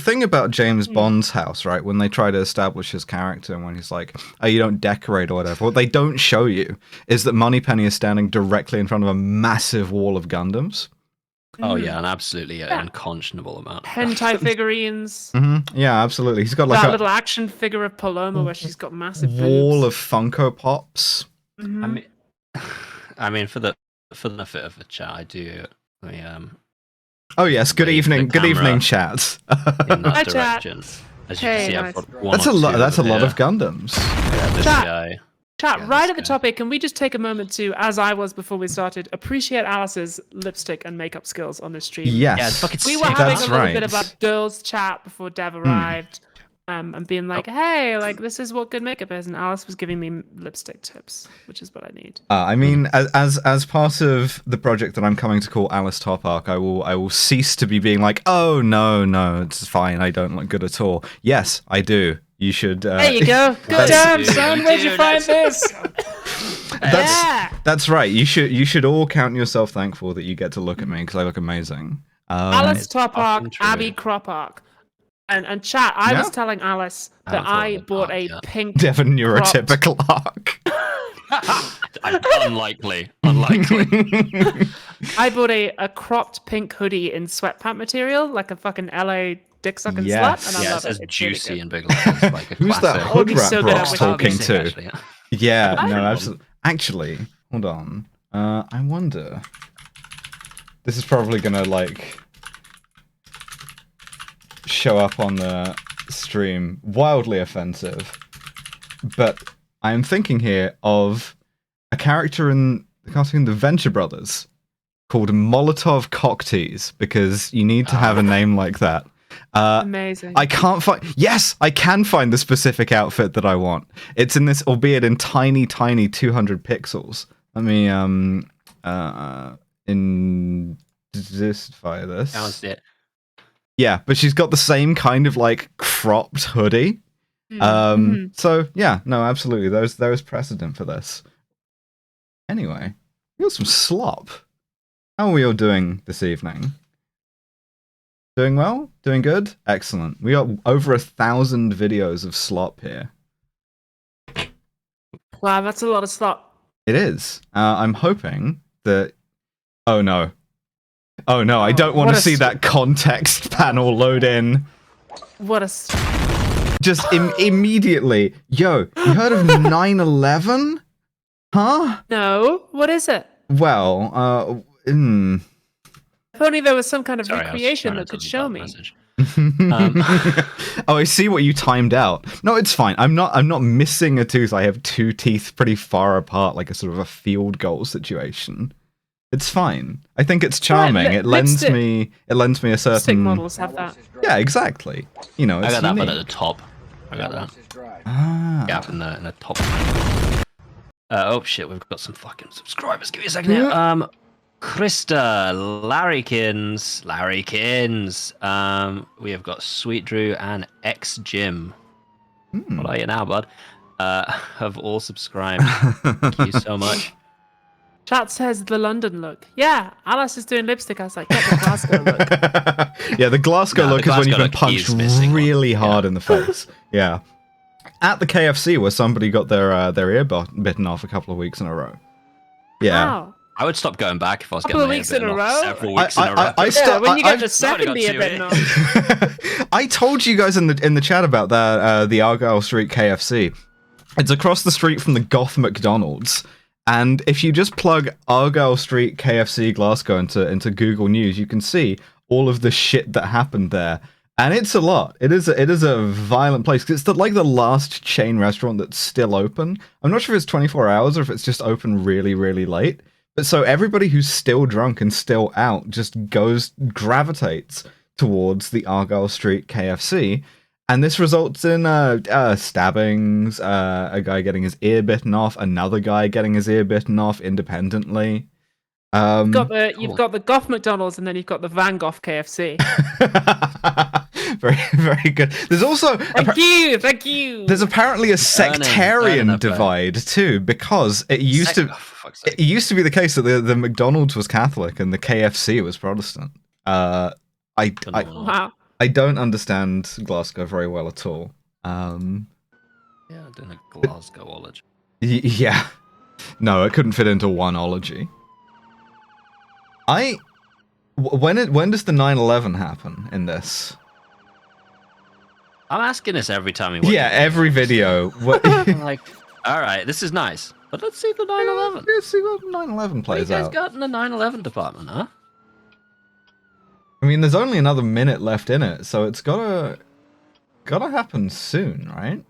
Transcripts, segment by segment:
thing about James Bond's house, right? When they try to establish his character, and when he's like, "Oh, you don't decorate or whatever," what they don't show you is that Moneypenny is standing directly in front of a massive wall of Gundams. Oh yeah, an absolutely unconscionable amount. Hentai figurines. Yeah, absolutely. He's got like that a little action figure of Paloma where she's got massive wall boobs. of Funko Pops. I mean, for the benefit of the chat, I do. Oh yes, good evening, chat. In that Hi, direction. chat. As you can see, I've got one That's a or lot. two That's a over lot here. of Gundams. Yeah, this Chat. guy. Chat, Yeah, right this at the guy. topic, can we just take a moment to, as I was before we started, appreciate Alice's lipstick and makeup skills on this stream? Yes, Yeah, it's fucking We were sick. having That's a little right. bit about girls' chat before Dev arrived, and being like, hey, like, this is what good makeup is, and Alice was giving me lipstick tips, which is what I need. I mean, as part of the project that I'm coming to call Alice Top Arc, I will cease to be being like, oh no, it's fine, I don't look good at all. Yes, I do. You should. There you go. Good damn, son. Where'd you find this? That's right. You should all count yourself thankful that you get to look at me because I look amazing. Alice Top Arc, fucking true. Abby Crop Arc. And chat, I was telling Alice that I bought a pink Devon neurotypical arc. Unlikely. I bought a cropped pink hoodie in sweatpant material, like a fucking LA dick sucking slut, and I Yeah, love it says it. It's juicy really in big letters. Like a Who's that classic. hood be rat so good at Brock's what talking Sick, to? actually, yeah. Yeah, I no, don't know. absolutely. Actually, hold on. I wonder. This is probably gonna like show up on the stream wildly offensive, but I am thinking here of a character in the cartoon The Venture Brothers called Molotov Cocktease, because you need to have a name like that. Amazing. I can't find. Yes, I can find the specific outfit that I want. It's in this, albeit in tiny 200 pixels. Let me intensify this. Sounds it. Yeah, but she's got the same kind of like cropped hoodie. So yeah, no, absolutely. There is precedent for this. Anyway, we got some slop. How are we all doing this evening? Doing well? Doing good? Excellent. We got over 1,000 videos of slop here. Wow, that's a lot of slop. It is. I'm hoping that... Oh no. Oh no, I don't want to see that context panel load in. What a... Just immediately. Yo, you heard of 9/11? Huh? No, what is it? Well, If only there was some kind of Sorry, I was recreation trying that to could delete show that me. message. Oh, I see what you timed out. No, it's fine. I'm not missing a tooth. I have two teeth pretty far apart, like a sort of a field goal situation. It's fine. I think it's charming. It lends me a Lipstick certain models have that. Yeah, exactly. You know, it's I got that one unique. at the top. I got that. Ah. Gap in the top. Oh shit, we've got some fucking subscribers. Give me a second here. Krista, Larrykins. We have got Sweet Drew and X Jim. What are you now, bud? Have all subscribed. Thank you so much. Chat says the London look. Yeah, Alice is doing lipstick. I was like, get the Glasgow look. Yeah, the Glasgow No, look the is when you've been Glasgow look punched is missing really one. hard in the face. Yeah. At the KFC where somebody got their ear bitten off a couple of weeks in a row. Yeah. Wow. I would stop going back if I was Couple getting of my weeks ear in a bitten off row? several weeks in a row. Yeah, when you get the I've second already ear got bitten two off. I told you guys in the chat about that the Argyle Street KFC. It's across the street from the Goth McDonald's. And if you just plug Argyle Street KFC Glasgow into Google News, you can see all of the shit that happened there. And it's a lot. It is a violent place. It's like the last chain restaurant that's still open. I'm not sure if it's 24 hours or if it's just open really, really late. But so everybody who's still drunk and still out just gravitates towards the Argyle Street KFC. And this results in stabbings, a guy getting his ear bitten off, another guy getting his ear bitten off independently. You've got the Goth McDonald's and then you've got the Van Gogh KFC. Very, very good. There's also Thank you. There's apparently a sectarian divide too, because it used to be the case that the McDonald's was Catholic and the KFC was Protestant. Wow. I don't understand Glasgow very well at all. Yeah, I don't know Glasgow-ology. Yeah. No, it couldn't fit into one ology. When does the 9/11 happen in this? I'm asking this every time we watch. Yeah, every video. I'm like, all right, this is nice, but let's see the 9/11. Let's see what 9/11 What you plays guys out. got in the 9/11 department, huh? I mean, there's only another minute left in it, so it's gotta happen soon, right?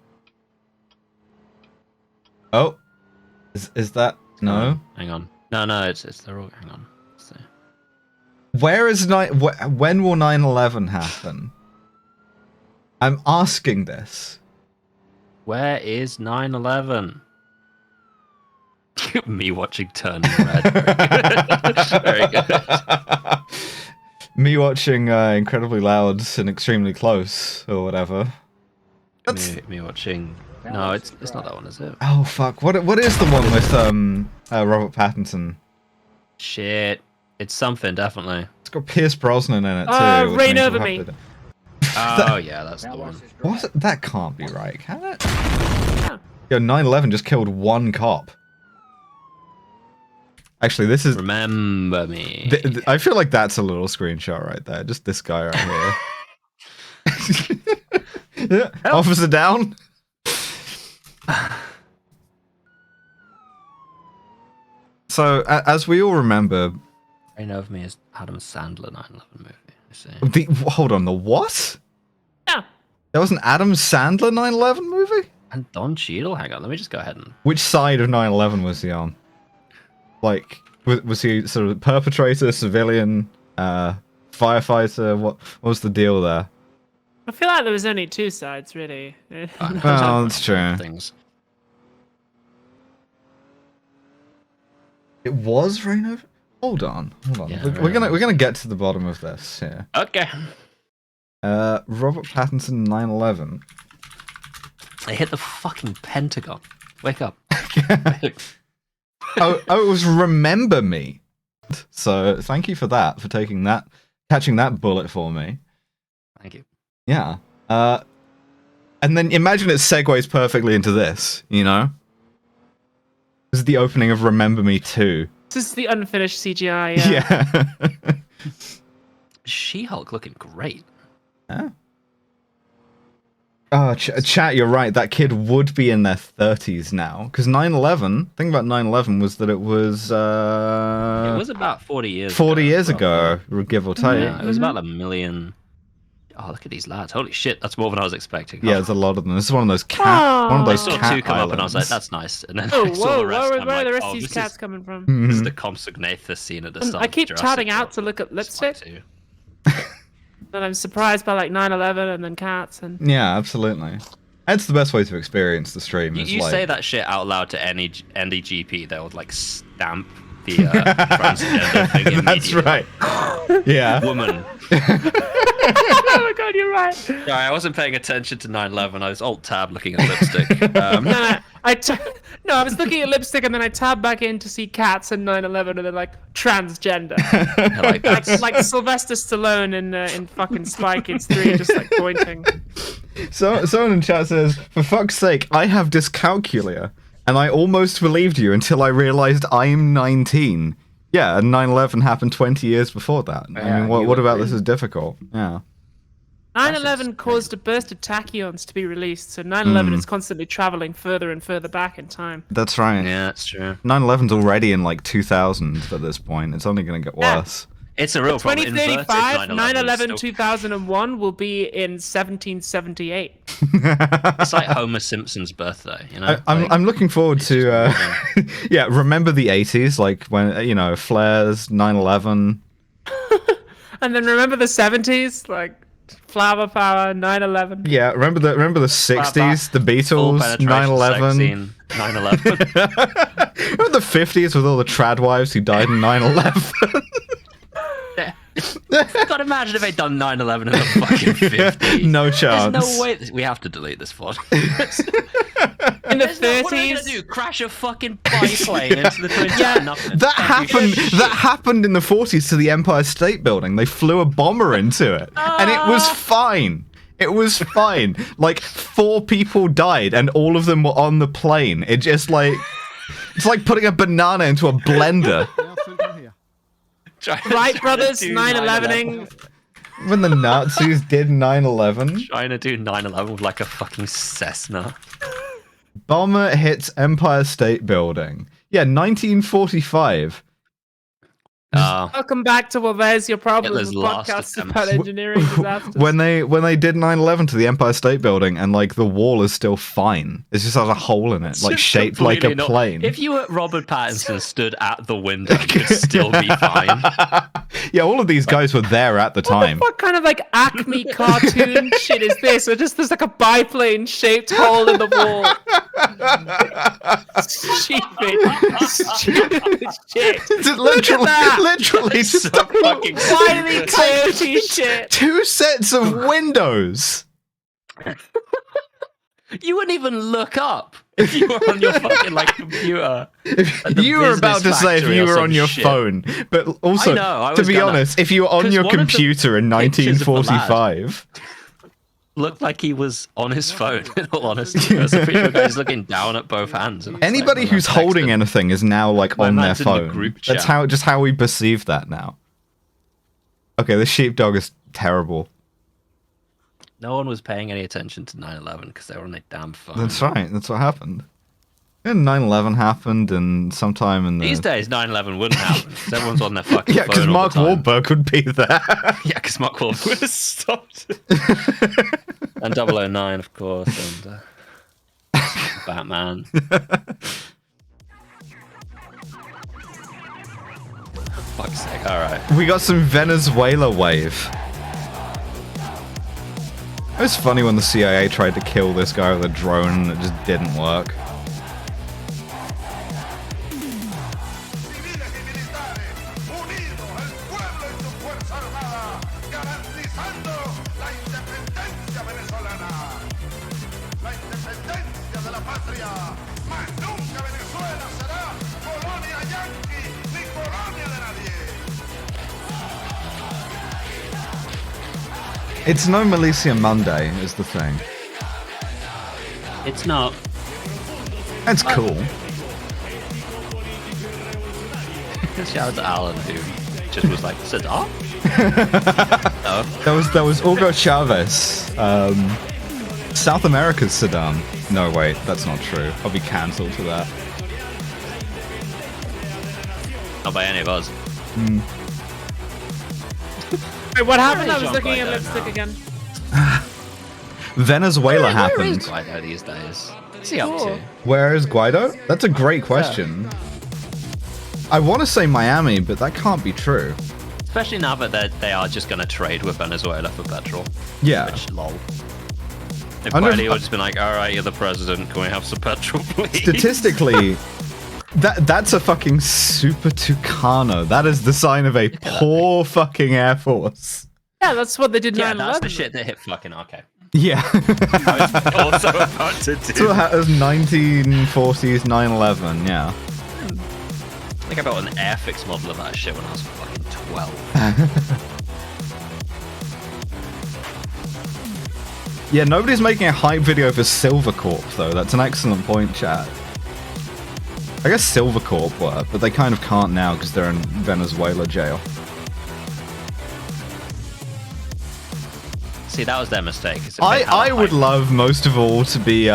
Oh, is that no? Hang on. No, it's the wrong. Hang on. Let's see. Where is when will 9/11 happen? I'm asking this. Where is 9/11? Me watching Turning Red. Very good. Me watching Incredibly Loud and Extremely Close, or whatever. Me watching. No, it's not that one, is it? Oh fuck! What is the one with Robert Pattinson? Shit, it's something definitely. It's got Pierce Brosnan in it too. which Reign means Over we'll Me. have to- Oh yeah, that's the one. What? That can't be right, can it? Yeah. Yo, 9/11 just killed one cop. Actually, this is. Remember me. I feel like that's a little screenshot right there. Just this guy right here. Yeah, officer down. So, as we all remember, Reign Over Me is Adam Sandler 9/11 movie. I see. hold on, the what? Yeah. There was an Adam Sandler 9/11 movie? And Don Cheadle. Hang on, let me just go ahead and. Which side of 9/11 was he on? Like, was he sort of perpetrator, civilian, firefighter? What was the deal there? I feel like there was only two sides, really. Well, that's true. Things. It was Reign Over. Hold on. Yeah, we're gonna get to the bottom of this here. Okay. Robert Pattinson 9/11. They hit the fucking Pentagon. Wake up. oh, it was Remember Me. So thank you for that, for catching that bullet for me. Thank you. Yeah. And then imagine it segues perfectly into this, you know? This is the opening of Remember Me 2. This is the unfinished CGI. Yeah. Yeah. She-Hulk looking great. Yeah. Oh, chat, you're right. That kid would be in their 30s now. Because 9/11, thing about 9/11 was that it was... It was about 40 years 40 ago. years ago, give or take. Yeah, it was about 1 million. Oh, look at these lads. Holy shit, that's more than I was expecting. Yeah, there's a lot of them. This is one of those cat... One of I those saw cat two come up and I was like, islands. that's nice. And then Oh, I saw whoa, the rest. where I'm are like, the rest oh, of these this cats is, coming from? this is Mhm. the Compsognathus scene at the And start. I keep of chatting Jurassic out to look at World. It's like lipstick, two. and I'm surprised by like 9/11 and then cats and. Yeah, absolutely. That's the best way to experience the stream. You, is you like... say that shit out loud to any GP, they'll like stamp the transgender thing immediately. That's right. Yeah. Woman. Oh my god, you're right. Sorry, I wasn't paying attention to 9/11. I was alt-tab looking at lipstick. No, I was looking at lipstick and then I tabbed back in to see cats and 9/11 and then like transgender. like, that's, like Sylvester Stallone in fucking Spy Kids 3, just like pointing. So, someone in chat says, for fuck's sake, I have dyscalculia, and I almost believed you until I realized I'm 19. Yeah, and 9/11 happened 20 years before that. I Yeah, mean, you what about agree. this is difficult? Yeah. 9/11 caused a burst of tachyons to be released, so 9/11 is constantly traveling further and further back in time. That's right. yeah, that's true. 9/11's already in like 2000 at this point. It's only going to get Yeah. worse. It's a real problem. Inverted 2035, 9/11 still- 2001 will be in 1778. It's like Homer Simpson's birthday, you know? I'm looking forward to yeah, remember the 80s, like when flares, 9/11. And then remember the 70s, like flower power, 9/11. Yeah, remember the 60s, the Beatles, 9/11. 9/11. Remember the 50s with all the trad wives who died in 9/11. Got Imagine if they'd done 9/11 in the fucking 50s. No chance. There's no way. We have to delete this one. In the 30s. What are we gonna do? Crash a fucking biplane into the Twin Towers? Nothing. That happened. That happened in the 40s to the Empire State Building. They flew a bomber into it, and it was fine. It was fine. Like 4 people died, and all of them were on the plane. It just like it's like putting a banana into a blender. Right, brothers, 9/11ing. When the Nazis did 9/11, Trying to do 9/11 with like a fucking Cessna. bomber hits Empire State Building. Yeah, 1945. Welcome back to Well, There's Your Problem. Hitler's last Podcast attempt. about engineering disasters. When they did 9/11 to the Empire State Building, and like the wall is still fine. It just has a hole in it, like Just shaped like a completely not- plane. If you were Robert Pattinson stood at the window, you'd still be fine. Yeah, all of these guys were there at the time. What kind of like Acme cartoon shit is this? Or just there's like a biplane shaped hole in the wall. Stupid shit. Literally just So fucking Wily coyote shit. 2 sets of windows. You wouldn't even look up if you were on your fucking like computer. at the You were about to business say if factory you or were some on your shit. phone, but also, I know, I to was be gonna. honest, if you were on 'Cause your one of the computer in pictures of the lad 1945, Looked like he was on his phone, in all honesty. I was pretty sure guys looking down at both hands. And it's anybody like, who's when I holding texted- anything is now like My on their man's in the phone. group That's chat. how we perceive that now. Okay, the sheepdog is terrible. No one was paying any attention to 9/11 because they were on their damn phone. That's right. That's what happened. And 9/11 happened, and sometime in the These days, 9/11 wouldn't happen because everyone's on their fucking yeah, phone. because all Mark the time. Wahlberg would be there. Yeah, because Mark Wahlberg would have stopped it. And 009, of course, and Batman. Fuck's sake, alright. We got some Venezuela wave. It was funny when the CIA tried to kill this guy with a drone and it just didn't work. It's no Militia Monday, is the thing. It's not. That's cool. Shout out to Alan, who just was like, Saddam? No. That was Hugo Chavez. South America's Saddam. No, wait, that's not true. I'll be cancelled for that. Not by any of us. Wait, what happened? Where I is was looking at Jean-Claude lipstick now? again. Venezuela Where happened. is Guido these days? What's he up Cool. to? Where is Guaido? That's a great question. I want to say Miami, but that can't be true. Especially now that they are just going to trade with Venezuela for petrol. Yeah. Which, lol. If I never- Guaido would just been like, alright, you're the president, can we have some petrol, please? Statistically, that's a fucking super Tucano. That is the sign of a poor fucking Air Force. Yeah, that's what they did Yeah, 9/11. that's the shit that hit fucking RK. Yeah. I was also about to So do. that was 1940s 9/11, yeah. I think I built an Airfix model of that shit when I was fucking 12. Yeah, nobody's making a hype video for Silvercorp, though. That's an excellent point, chat. I guess Silvercorp were, but they kind of can't now because they're in Venezuela jail. See, that was their mistake. is if they had a I would hype- love most of all to be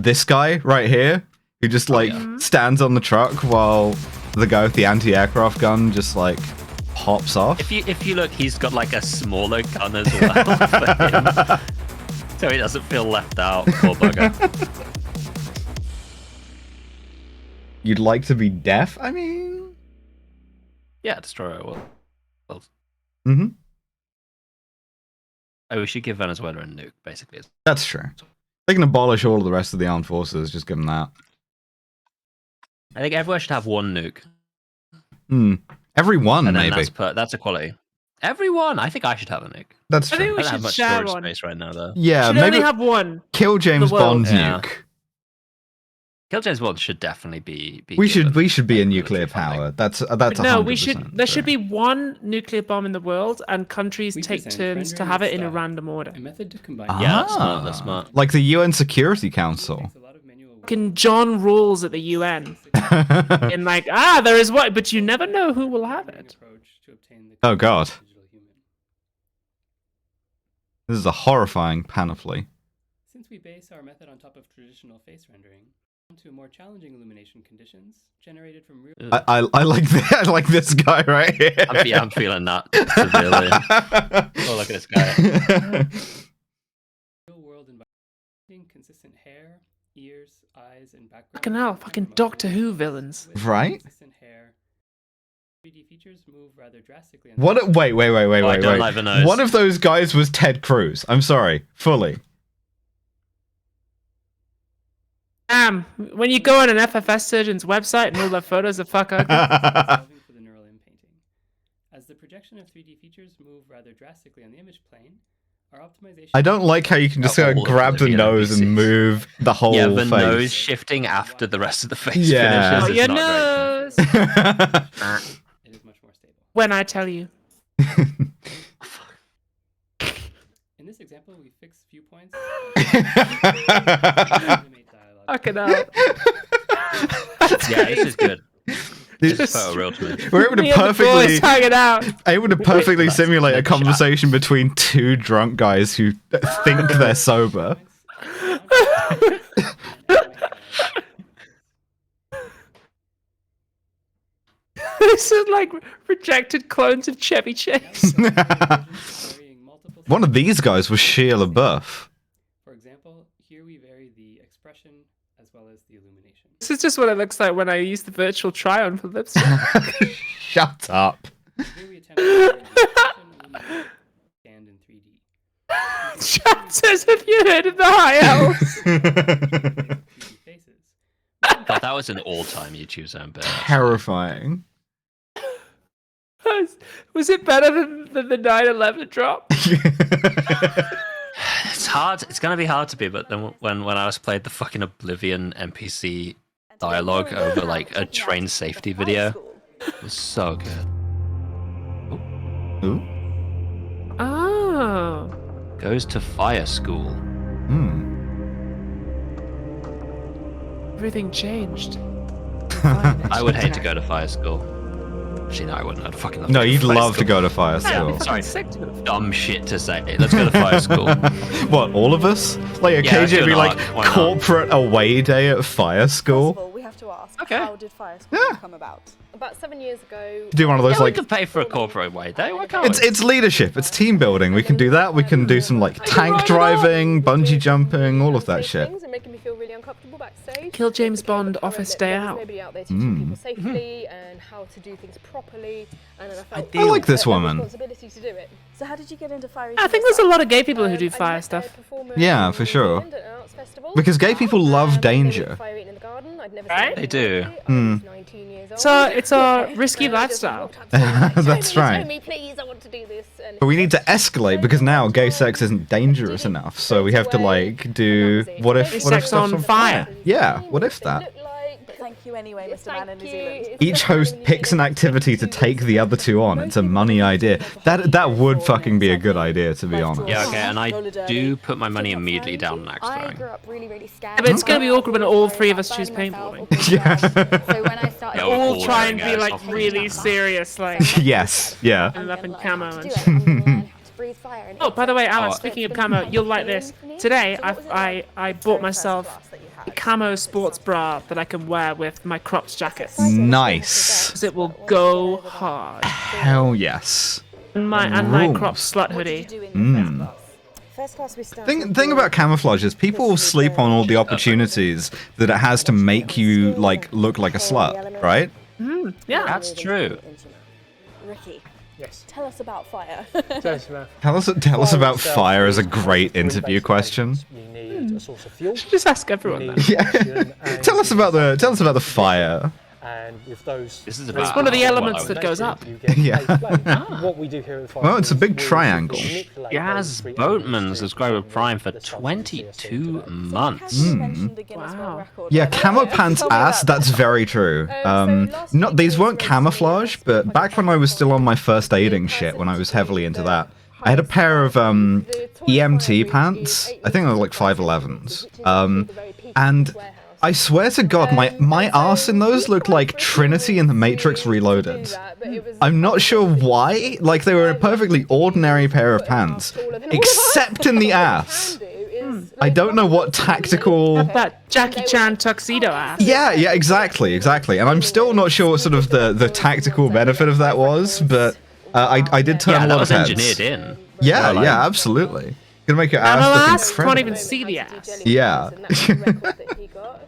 this guy right here, who just like stands on the truck while the guy with the anti-aircraft gun just like pops off. If you look, he's got like a smaller gun as well for him. So he doesn't feel left out. Poor bugger. You'd like to be deaf? I mean, Yeah, destroyer will. mm-hmm. Oh, we should give Venezuela a nuke, basically. That's true. They can abolish all of the rest of the armed forces. Just give them that. I think everywhere should have one nuke. Every one, And then maybe. that's equality. Everyone. I think I should have a nuke. That's I true. think we I don't have should much share storage one. space right now, though. Yeah, Should maybe only have one. kill James the world. Bond Yeah. nuke. Kill James Bond should definitely be We should given, be a like, nuclear military funding. power. That's No, 100%. we should. There should be one nuclear bomb in the world, and countries We take present turns to rendering have it with in a style, random order. a method to combine Yeah, that's smart, that's smart. Like the UN Security Council. takes a lot of manual work. Fucking John rules at the UN, and like, there is what, but you never know who will have it. Approach to obtain the Oh, God. digital human. This is a horrifying panoply. Since we base our method on top of traditional face rendering, to more challenging illumination conditions generated from real I like I like this guy right here. I'm feeling that severely. Oh, look at this guy. world environment, consistent hair, ears, eyes, and background. Fucking hell, fucking Doctor Who villains. With Right? Consistent hair. 3D features move rather drastically. Wait. I don't like the nose. One of those guys was Ted Cruz. I'm sorry, fully. When you go on an FFS surgeon's website and all their photos are fuck ugly. Solving for the neural inpainting. As the projection of 3D features move rather drastically on the image plane, our optimization. I don't like how you can just All of grab the the nose and NPCs. move the whole Yeah, the face. nose shifting after the rest of the face Yeah. Oh, finishes. your Is not nose. It is much more stable. When I tell you. In this example, we fix viewpoints. Fucking hell. great. Yeah, this is good. This- It's photoreal to me. We're able to Me and the boys perfectly hanging out. simulate a That's conversation between two drunk guys who think they're sober. This is like rejected clones of Chevy Chase. One of these guys was Shia LaBeouf. For example, here we vary the expression as well as the illumination. This is just what it looks like when I use the virtual try-on for lipstick. Shut up. Here we attempt to vary the expression, illumination, scanned in 3D. Chat says, have you heard of the high elves? 3D faces. God, that was an all-time YouTube sound bit. Terrifying. Was it better than the 9/11 drop? It's hard. It's gonna be hard to be, but then when I was played the fucking Oblivion NPC dialogue over like a train safety video, it was so good. Ooh. Oh. Goes to fire school. Hmm. Everything changed. I would hate to go to fire school. Actually, no, I wouldn't. I'd fucking love No, to go you'd to fire love to school. go to fire Yeah, school. I'd be fucking Sorry. sick to go to Dumb shit to say. Let's go to fire school. What, all of us? Like, Yeah, occasionally it'd be do like an arc, why not? corporate away day at fire school. Possible, we have to ask, Okay. how did fire school Yeah. come about? About 7 years ago. Do one of those Yeah, we like could pay for a corporate away day. Why can't it's we? it's leadership, it's team building. We can do that. We can do some like tank driving, bungee jumping, all of that shit. Things and making me feel really uncomfortable backstage. Kill James It became Bond, apparent office that day there was out. Nobody out there teaching people safely and how to do things properly. And then I felt I like this a woman. responsibility to do it. So how did you get into fire? I think there's a lot of gay people who do fire stuff. Yeah, for sure. Because gay people love danger. Right? They do. Hmm. It's a risky lifestyle. That's right. Please, I want to do this. And But we need to escalate because now gay sex isn't dangerous enough. So we have to like do what if Sex stuff's on fire. Yeah, what if that? Thank you anyway, Mr. Man in New Zealand. Each host picks an activity to take the other two on. It's a money idea. That would fucking be a good idea, to be honest. Yeah, okay, and I do put my money immediately down on axe I throwing. grew up really, really scared. But it's gonna be awkward when all three of us choose paintballing. Yeah. So when I started Yeah, we're All all try and wearing be ass like off. really serious, like Yes. Yeah. ended up in camo and shit. to breathe fire. And Oh, by the way, Alan, Oh. speaking of camo, you'll like this. Today, I bought myself a camo sports bra that I can wear with my cropped jackets. Nice. 'Cause it will go hard. Hell yes. And my Rules. cropped slut hoodie. Mm. First class we started. Thing about camouflage is people will sleep on all the opportunities that it has to make you like look like a slut, right? Yeah. That's true. Ricky, Yes. tell us about fire. Tell us about fire is a great interview question. You need a source of fuel. Just ask everyone that. Yeah. Tell us about the fire. And with those, This is It's about one of the what I elements was that goes up. you get Yeah. a flame. What we do here at the Well, it's a big is we triangle. manipulate Jazz those three Boatman elements to subscribed with become Prime for the substance you see 22 today. months. Wow. Yeah, camo pants ass, that's very true. Not these weren't camouflage, but back when I was still on my first aiding shit, when I was heavily into that, I had a pair of EMT pants. I think they were like 511s. And I swear to God, my ass in those looked like Trinity in the Matrix Reloaded. I'm not sure why. Like, they were a perfectly ordinary pair of pants, except in the ass. I don't know what tactical... That Jackie Chan tuxedo ass. Yeah, exactly. And I'm still not sure what sort of the tactical benefit of that was, but I did turn Yeah, a that lot was of heads. engineered in. Yeah, Well, yeah, absolutely. Gonna make your Camo ass ass? look Can't incredible. even see the ass. Yeah.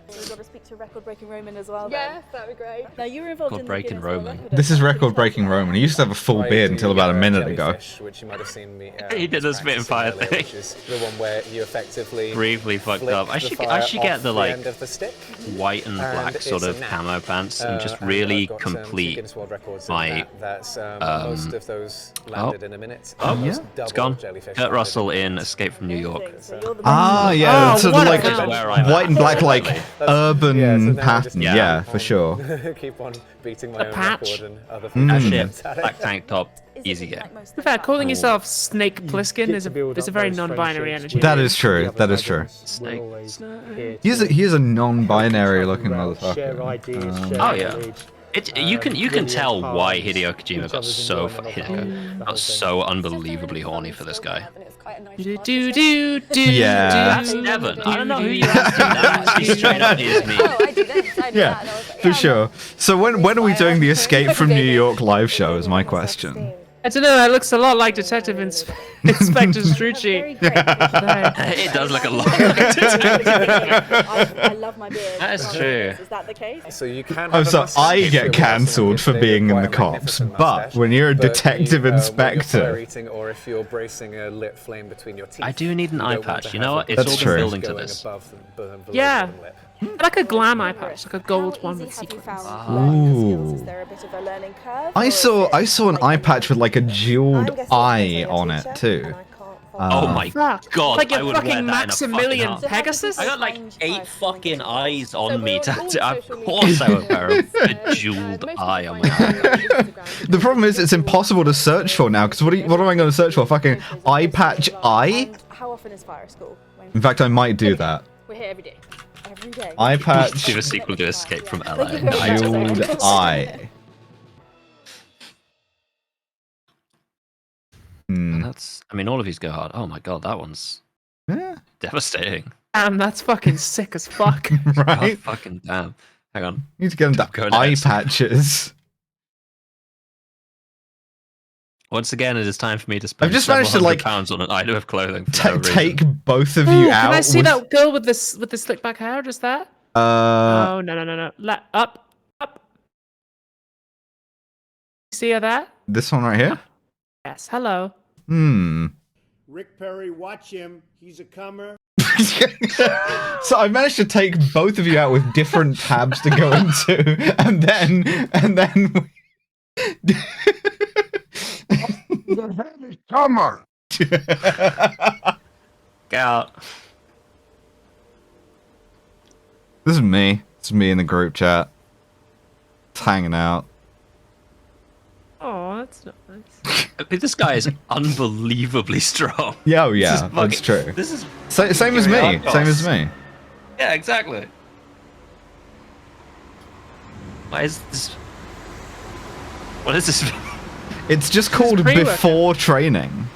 We've got to speak to Record Breaking Roman as well. Yeah, that'd be great. Now you were involved Record in Breaking the Guinness World Roman. Record. This is Can you record tell breaking us about Roman. He used to have a full beard until about a minute ago. Which you might have seen me. He did the spit and fire earlier, thing. Which is the one where you effectively Briefly fucked flick up. I the should fire get off the like end of the stick. white and black it's sort a of knack. camo pants and just And really I've got, two complete Guinness World Records in my that's most of those landed in a minute. Oh, Almost it's double gone. jellyfish Kurt landed Russell a in minute. Escape from New York. So you're the Ah, yeah, Oh, sort of what a like film. Where I'm white and black, like Yeah, urban so now we just pattern. Yeah. Yeah, for sure. Keep on beating my A own patch. record and other Ah, people shit. at it. Black tank top. Easy game. In fact, calling yourself Snake Plissken is a very non-binary energy. That is true. That is true. Snake. He is a non-binary looking Share motherfucker. ideas, Um, share Oh, yeah. knowledge. You can really tell why empowers Hideo Kojima each got other's so enjoyment of Hideo the got so unbelievably horny for this guy. Do do do do. Yeah. That's Devon. I don't know who you asked. That actually straight up is me. Oh, I did this. I did Yeah, that. And I was like, for yeah, sure. So when are we doing the Escape from New York live show? Is my question. I don't know. It looks a lot like Detective Inspector Strucci. It does look a lot. I love my beard. That is true. Is that the case? So you can Oh, have a so mustache I if you're get with someone cancelled for today being with in the quite a cops, magnificent but mustache, when you're a but you, detective when you're inspector, fire eating or if you're bracing a lit flame between your teeth, I do need an you eye don't want patch. to You know have what? a It's That's all true. been building to going this. above below Yeah. the lip. Like a glam eye patch, like a gold one with Have you sequins. found learning the skills? Ooh. Is there a bit of a learning curve? I or is saw it an like eye you patch with like a I'm jeweled guessing eye because I'm a on it teacher too. and I can't Oh follow. my Fuck. god! Like I a would wear fucking that in a fucking Maximilian heartbeat. Pegasus? I got like 8 fucking eyes on me to. we're on Of social course, I would wear media. a jeweled Most eye people on find my out eye. on Instagram. The problem is it's impossible to search for now because what am I going to search for? Fucking eye patch eye? And how often is fire school? When In fact, I might do that. We're here every day. every day. Eye patch Do a sequel to Escape from LA. Thank you very much. jeweled eye. Hmm. That's. I mean, all of these go hard. Oh my god, that one's Yeah, devastating. Damn, that's fucking sick as fuck. God right? fucking damn. Hang on. Need to get into Go eye next. patches. Once again, it is time for me to spend I've just several managed to, hundred like, pounds on an item of clothing for no reason. Take both of Ooh, you can out. I see with, that girl with the slick back hair? Just that? Oh no. Up. See her there? This one right here? Yes. Hello. Hmm. Rick Perry, watch him. He's a comer. So I managed to take both of you out with different tabs to go into, and then Come on. Get out. This is me. This is me in the group chat. Just hanging out. Oh, that's not nice. This guy is unbelievably strong. Yeah, oh This is yeah, fucking- that's true. This is Same as me. Hardcore. Same as me. yeah, exactly. Why is this? What is this? It's just called pre-workout. before training.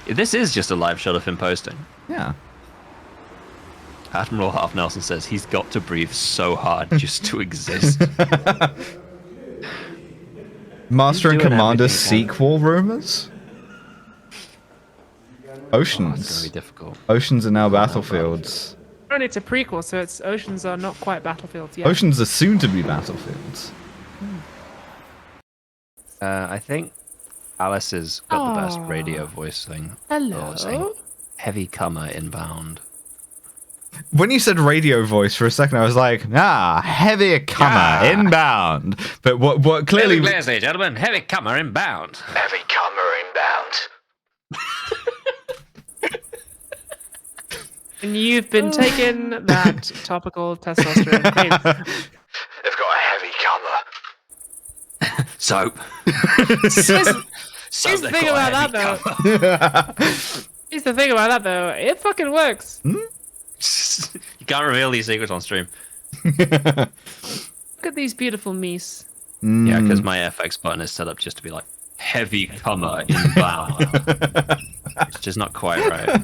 This is just a live shot of him posting. Yeah. Admiral Half Nelson says he's got to breathe so hard just to exist. Master and He's doing Commander everything, sequel rumors. It's gonna Oceans. be difficult. Oceans are now battlefields. And it's a prequel, so its oceans are not quite battlefields yet. Oceans are soon to be battlefields. I think Alice has got the best Aw. radio voice thing. Hello. Oh, saying, heavy comer inbound. When you said radio voice for a second, I was like, heavy comer inbound. But what clearly, ladies and gentlemen, heavy comer inbound. Heavy comer inbound. And you've been taking that topical testosterone cream. They've got a heavy comer. Soap. Here's the thing about that, though. Here's the thing about that, though. It fucking works. You can't reveal these secrets on stream. Look at these beautiful meese. Yeah, because my FX button is set up just to be like heavy comer inbound. It's just not quite right.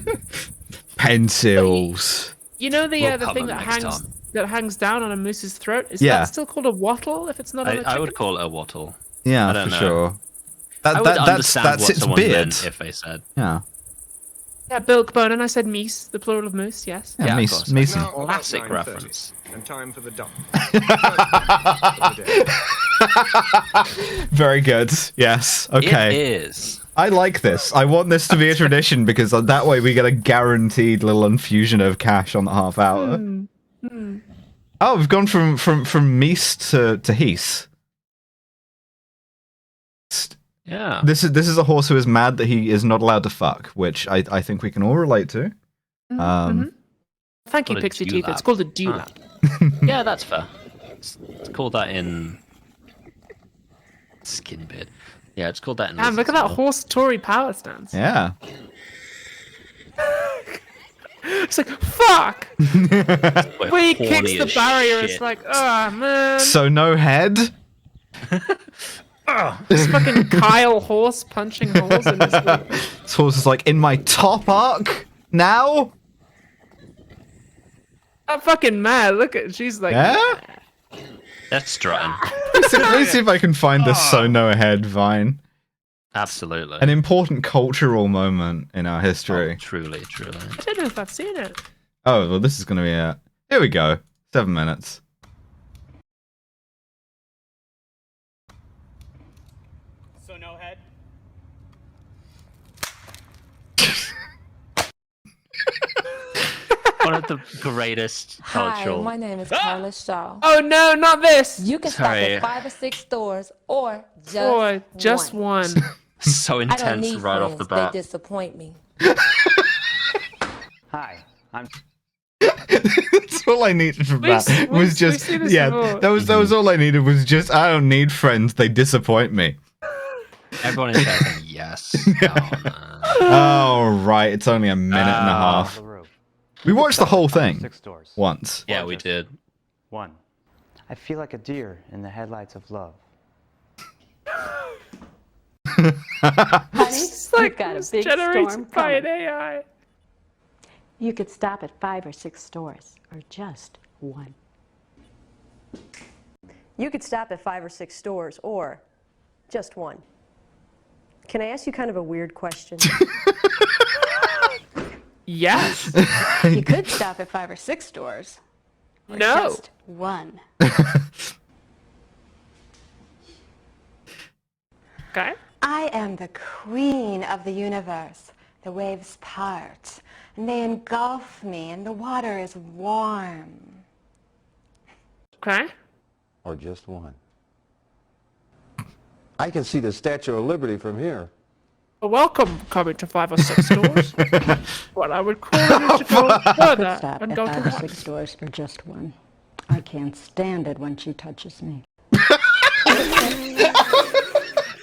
pencils. You know the We'll the thing cover that next hangs down on a moose's throat? Is Yeah. that still called a wattle if it's not on a chicken? I would call it a wattle. Yeah, I don't for know. sure. I would understand that's what its someone beard. meant if they said. Yeah. Yeah, bilk bone, and I said meese, the plural of moose, yes. Yeah, of meese, course. meese. Now, about Classic 9:30, reference. And time for the dump. Very good. Yes. Okay. It is. I like this. I want this to be a tradition because that way we get a guaranteed little infusion of cash on the half hour. Oh, we've gone from Meese to Heese. Yeah. This is a horse who is mad that he is not allowed to fuck, which I think we can all relate to. Thank you, Called a Pixie Teeth. dewlap. It's called a dewlap. Yeah, that's fair. It's called that in skin beard. Yeah, it's called that in. Damn, look at that horse Tory power stance. Yeah. It's like, fuck! We're When he kicks horny the as barrier, shit. it's like, oh man. So no head. This fucking Kyle horse punching holes in his leg. This horse is like in my top arc now. I'm fucking mad. Look at, she's like, Yeah. That's strutting. Let me see if I can find this so no head vine. Absolutely. An important cultural moment in our history. Truly, truly. I don't know if I've seen it. Oh, well, this is going to be it. Here we go. 7 minutes. So no head? One of the greatest cultural. Hi, my name is Carla Shaw. Oh no, not this! You can stop Sorry. at 5 or 6 stores or just Boy, just one. one. So I don't intense need right friends. off the bat. They disappoint me. Hi, I'm. That's all I needed from that. we've Was just seen this yeah. before. That was all I needed. Was just I don't need friends. They disappoint me. Everyone in chat saying yes. Oh right, it's only a minute and a half. We watched the whole thing 6 stores. once. Yeah, we did. 1. I feel like a deer in the headlights of love. Honey, It's like you've got it was a big generated storm by an coming. AI. You could stop at 5 or 6 stores, or just one. You could stop at 5 or 6 stores, or just one. Can I ask you kind of a weird question? Yes. You could stop at 5 or 6 stores, or No. just one. Okay. I am the queen of the universe. The waves part, and they engulf me, and the water is warm. Okay. Or just one. I can see the Statue of Liberty from here. Well, welcome coming to 5 or 6 stores. What I would call you to go further Stop and at go 5 to or one. 6 stores, or just one. I can't stand it when she touches me.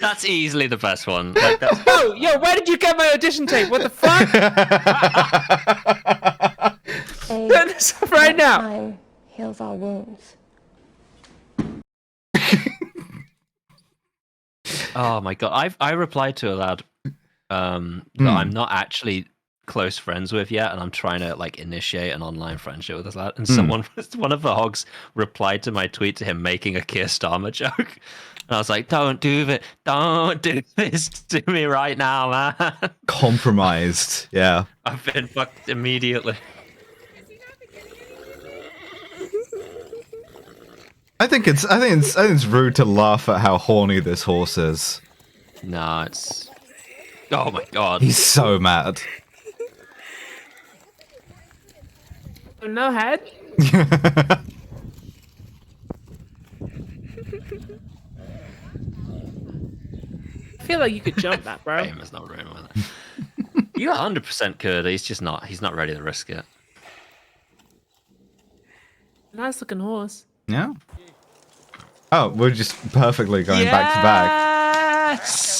That's easily the best one. Like, that's... Yo, where did you get my audition tape? What the fuck? Turn this off right now. Time heals all wounds. Oh my god! I replied to a lad that I'm not actually close friends with yet, and I'm trying to like initiate an online friendship with this lad. And one of the hogs replied to my tweet to him making a Keir Starmer joke, and I was like, "Don't do this to me right now, man." Compromised. Yeah. I've been fucked immediately. I think it's rude to laugh at how horny this horse is. No, it's. Oh my god. He's so mad. No head? I feel like you could jump that, bro. Is not running with it. You 100% could. He's just not. He's not ready to risk it. Nice looking horse. Yeah. Oh, we're just perfectly going back to back. Yes!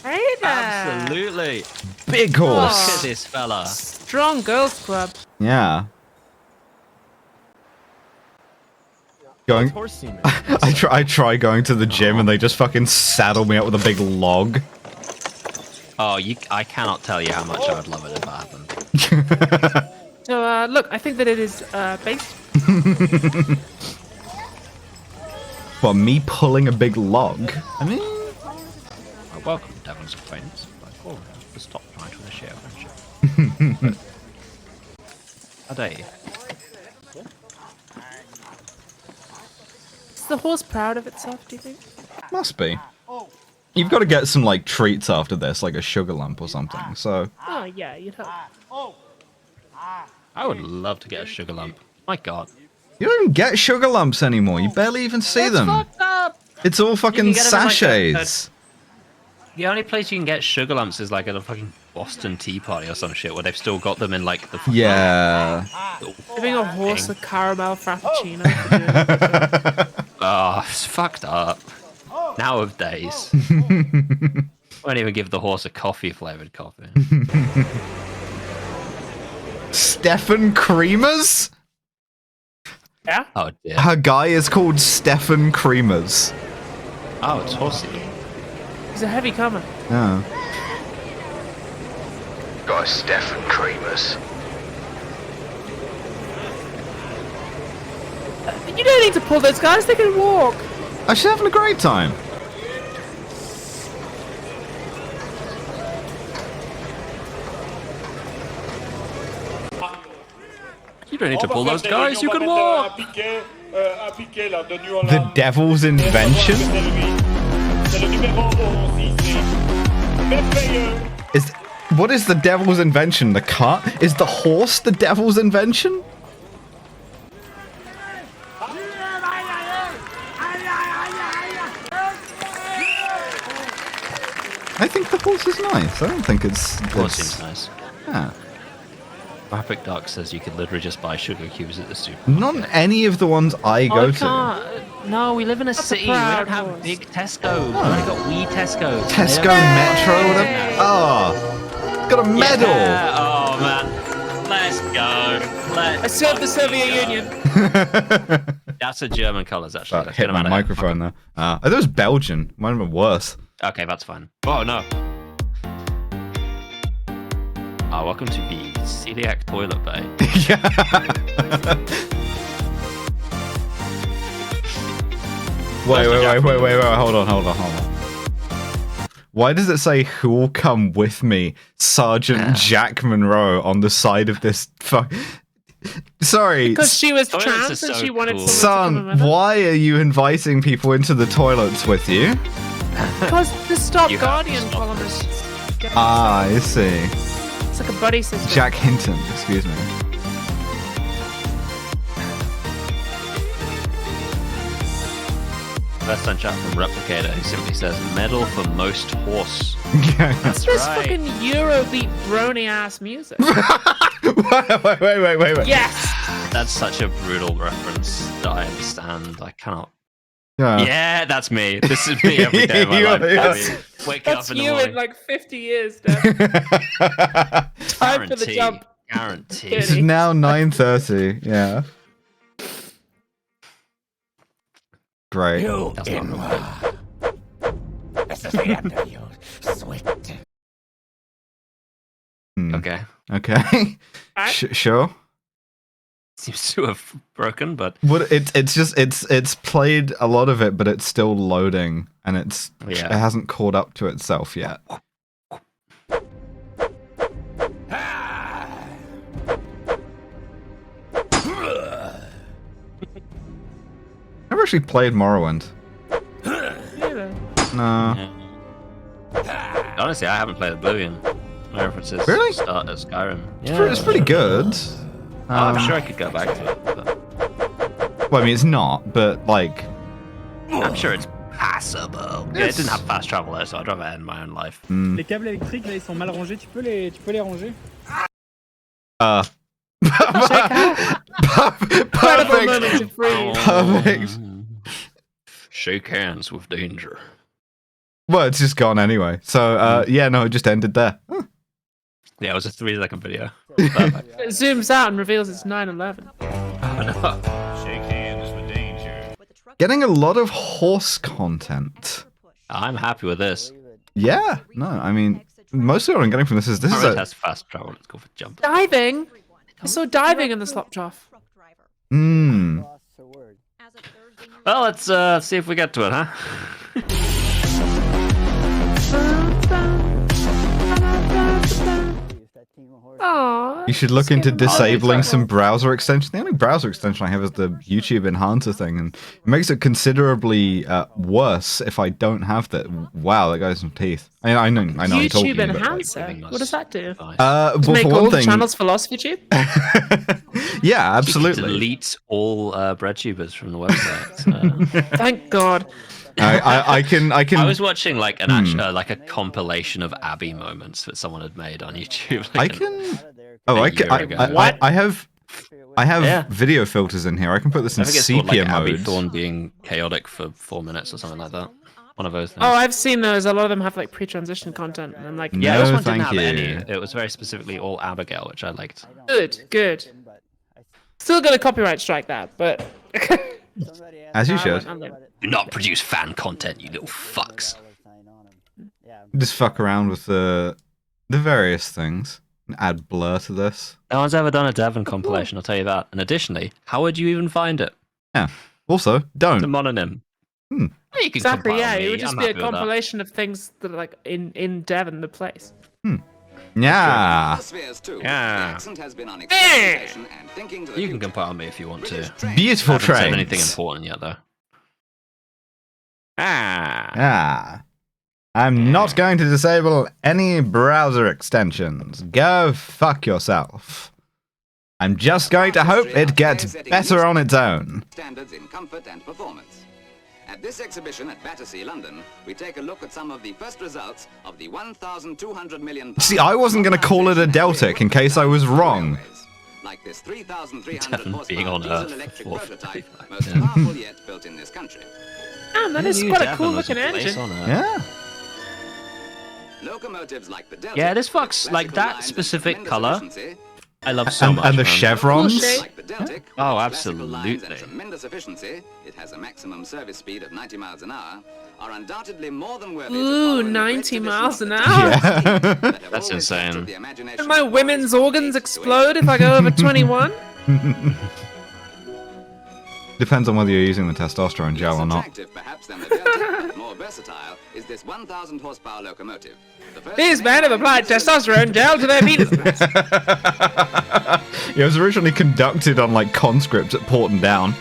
Hey there. Absolutely. Big horse. Look at this fella. Strong girls club. Yeah. Going. I try going to the gym and they just fucking saddle me up with a big log. Oh, I cannot tell you how much I would love it if that happened. So, look, I think that it is based. Well, me pulling a big log. I mean, I welcome Devon's acquaintance. Oh, stop trying to initiate friendship. A day. Is the horse proud of itself, do you think? Must be. You've got to get some like treats after this, like a sugar lump or something. So. Oh yeah, you'd hope. I would love to get a sugar lump. My God. You don't even get sugar lumps anymore. You barely even see them. Fucked up. It's all fucking sachets. The only place you can get sugar lumps is like at a fucking Boston Tea Party or some shit where they've still got them in like the Yeah. Giving a horse a caramel frappuccino. Oh, it's fucked up. Nowadays. Won't even give the horse a coffee-flavored coffee. Stefan Creamers? Yeah? Oh, dear. Her guy is called Stefan Creamers. Oh, it's horsey. He's a heavy comer. Yeah. Got a Stefan Creamers. You don't need to pull those guys, they can walk. Oh, she's having a great time. You don't need to pull those guys, you can walk! The devil's invention? What is the devil's invention? The cart? Is the horse the devil's invention? I think the horse is nice. I don't think it's... The horse seems nice. Yeah. Graphic Duck says you could literally just buy sugar cubes at the supermarket. Not any of the ones I go to. No, we live in a city. We don't have big Tesco. We've only got wee Tesco. Tesco Metro? Whatever. Oh, got a medal. Yeah. Oh, man. Let's go. I served the Soviet Union. That's a German colours, actually. Hit my microphone there. I thought it was Belgian. Might have been worse. Okay, that's fine. Oh, no. Welcome to the celiac toilet bay. Yeah. Wait, hold on. Why does it say who'll come with me, Sergeant Jack Monroe, on the side of this Sorry. Because she was trans and she wanted someone to Son, come with her. why are you inviting people into the toilets with you? Because the Stop Guardian columnists. Ah, I see. It's like a buddy system. Jack Hinton, excuse me. First time chat from Replicator, who simply says, medal for most horse. That's just fucking Eurobeat brony ass music. wait. Yes! That's such a brutal reference that I understand. I cannot. Yeah, that's me. This is me every day of my life. Yes. Wake That's up in the you morning. in like 50 years, Dad. Time for the jump. Guarantee. It's now 9:30. Yeah. Great. That's not real good. This is the end of you, sweet. Okay. Okay. Sure. Seems to have broken, but it's played a lot of it, but it's still loading, and it hasn't caught up to itself yet. Never actually played Morrowind. No. Honestly, I haven't played Oblivion. My references Really? start at Skyrim. It's pretty good. I'm sure I could go back to it. But Well, I mean, it's not, but like, I'm sure it's passable. Yeah, it didn't have fast travel there, so I'd rather end my own life. Les câbles électriques, là, ils sont mal rangés. Tu peux les ranger? Incredible moment to freeze. Perfect. Shake hands with danger. Well, it's just gone anyway. So, yeah, no, it just ended there. Huh. Yeah, it was a 3-second video. It zooms out and reveals it's 9/11. Shake hands with danger. Getting a lot of horse content. I'm happy with this. Yeah, no, I mean, mostly what I'm getting from this is It has fast travel. Let's go for jump. Diving. I saw diving in the slop trough. Mmm. Well, let's see if we get to it, huh? Aww. You should look into disabling some browser extension. The only browser extension I have is the YouTube enhancer thing, and it makes it considerably worse if I don't have that. Wow, that guy's some teeth. I know. I'm talking. YouTube But, enhancer. What does that do? well, Make for all one the thing, channels philosophy tube? yeah, absolutely. Delete all breadtubers from the website. Thank God. I can. I was watching like an like a compilation of Abby moments that someone had made on YouTube. Like I have video filters in here. I can put this in I think it's called, sepia like, Abby mode. Thorne being chaotic for 4 minutes or something like that. One of those things. Oh, I've seen those. A lot of them have like pre-transition content, and I'm like, Yeah, No, this one didn't thank have you. any. It was very specifically all Abigail, which I liked. good. Still gonna copyright strike that, but As you should. Do not produce fan content, you little fucks. Just fuck around with the various things. Add blur to this. No one's ever done a Devon compilation, I'll tell you that. And additionally, how would you even find it? Yeah. Also, It's a don't. mononym. Hmm. You can exactly, compile yeah. me, It would just I'm be a happy with that. compilation of things that are like in Devon, the place. Yeah. Yeah. You can compile me if you want to. Beautiful I haven't said trains. anything important yet, though. I'm not going to disable any browser extensions. Go fuck yourself. I'm just going to hope it gets better on its own. Standards in comfort and performance. At this exhibition at Battersea, London, we take a look at some of the first results of the 1,200 million. See, I wasn't going to call it a Deltic in case I was wrong. Like this 3,300 being on horsepower Earth diesel-electric for prototype, most powerful yet built in this country. Damn, that is New quite a Devon cool was a looking place engine. on Earth. Yeah. Locomotives like the Delta. Yeah, this fucks like that specific color. I love so much. And the man. chevrons. Like the Deltic, Oh, with classical lines absolutely. and tremendous efficiency, it has a maximum service speed of 90 miles an hour, are undoubtedly more than worthy to Ooh, follow in the 90 great miles an tradition hour. of Yeah. that have That's always captured insane. the imagination And my of women's boys organs 8 to explode if I go over 21? Depends on whether you're using the testosterone gel or not. attractive, perhaps, than the Delta, but more versatile is this 1,000 horsepower locomotive. The first These men have applied testosterone gel to their penises. It was originally conducted on like conscripts at Porton Down.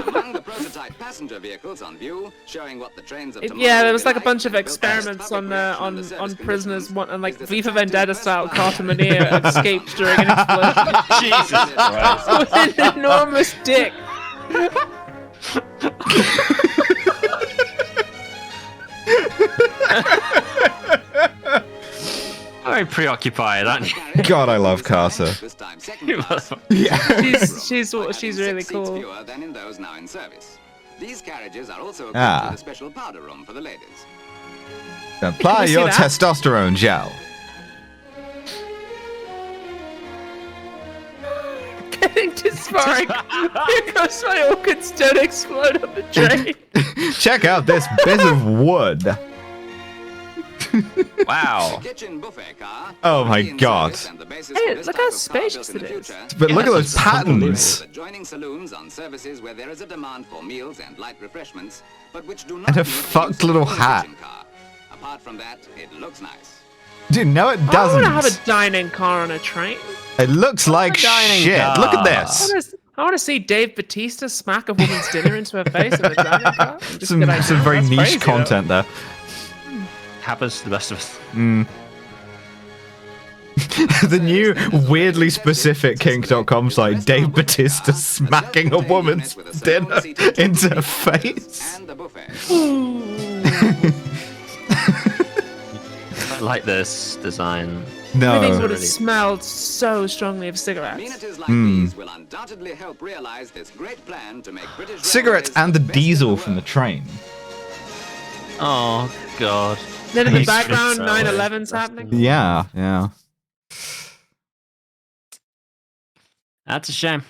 among the prototype passenger vehicles on view, showing what the trains of tomorrow Yeah, there will was be like a bunch of and built as experiments public on reaction under service prisoners, conditions. and like Is this V for attractive Vendetta style versatile Carter Mania escaped during an explosion. Jesus Christ. With an enormous dick. Very preoccupied, aren't you? God, I love Carter. This time second class, Yeah. She's having really 6 seats cool. fewer than in those now in service. These carriages are also equipped Ah. with a special powder room for the ladies. Apply you see your that? testosterone gel. Getting dysphoric because my organs don't explode on the train. Check out this bit of wood. Wow. Kitchen buffet car. Oh my already in God. service and the basis Hey, for this look type how of car spacious built in it the is. future. But look at Yeah, those it's unbelievable. patterns. Adjoining saloons on services where there is a demand for meals and light refreshments, but which do not And a need the fucked use of little a full hat. kitchen car. Apart from that, it looks nice. Dude, no, it I doesn't. want to have a dining car on a train. It looks like dining shit. car. Look at this. I want to see Dave Bautista smack a woman's dinner into her face in a dining car. Just Some good idea. very That's niche crazy, though. content there. Happens to the best of us. Mm. The new, weirdly specific kink.com site, Dave Bautista smacking a woman's dinner into her face. I like this design. No. Everything would have smelled so strongly of cigarettes. Will undoubtedly help realize this great plan to make British Cigarettes and the diesel from the train. Oh, God. Then in the background, 9/11's happening. Yeah, yeah. That's a shame.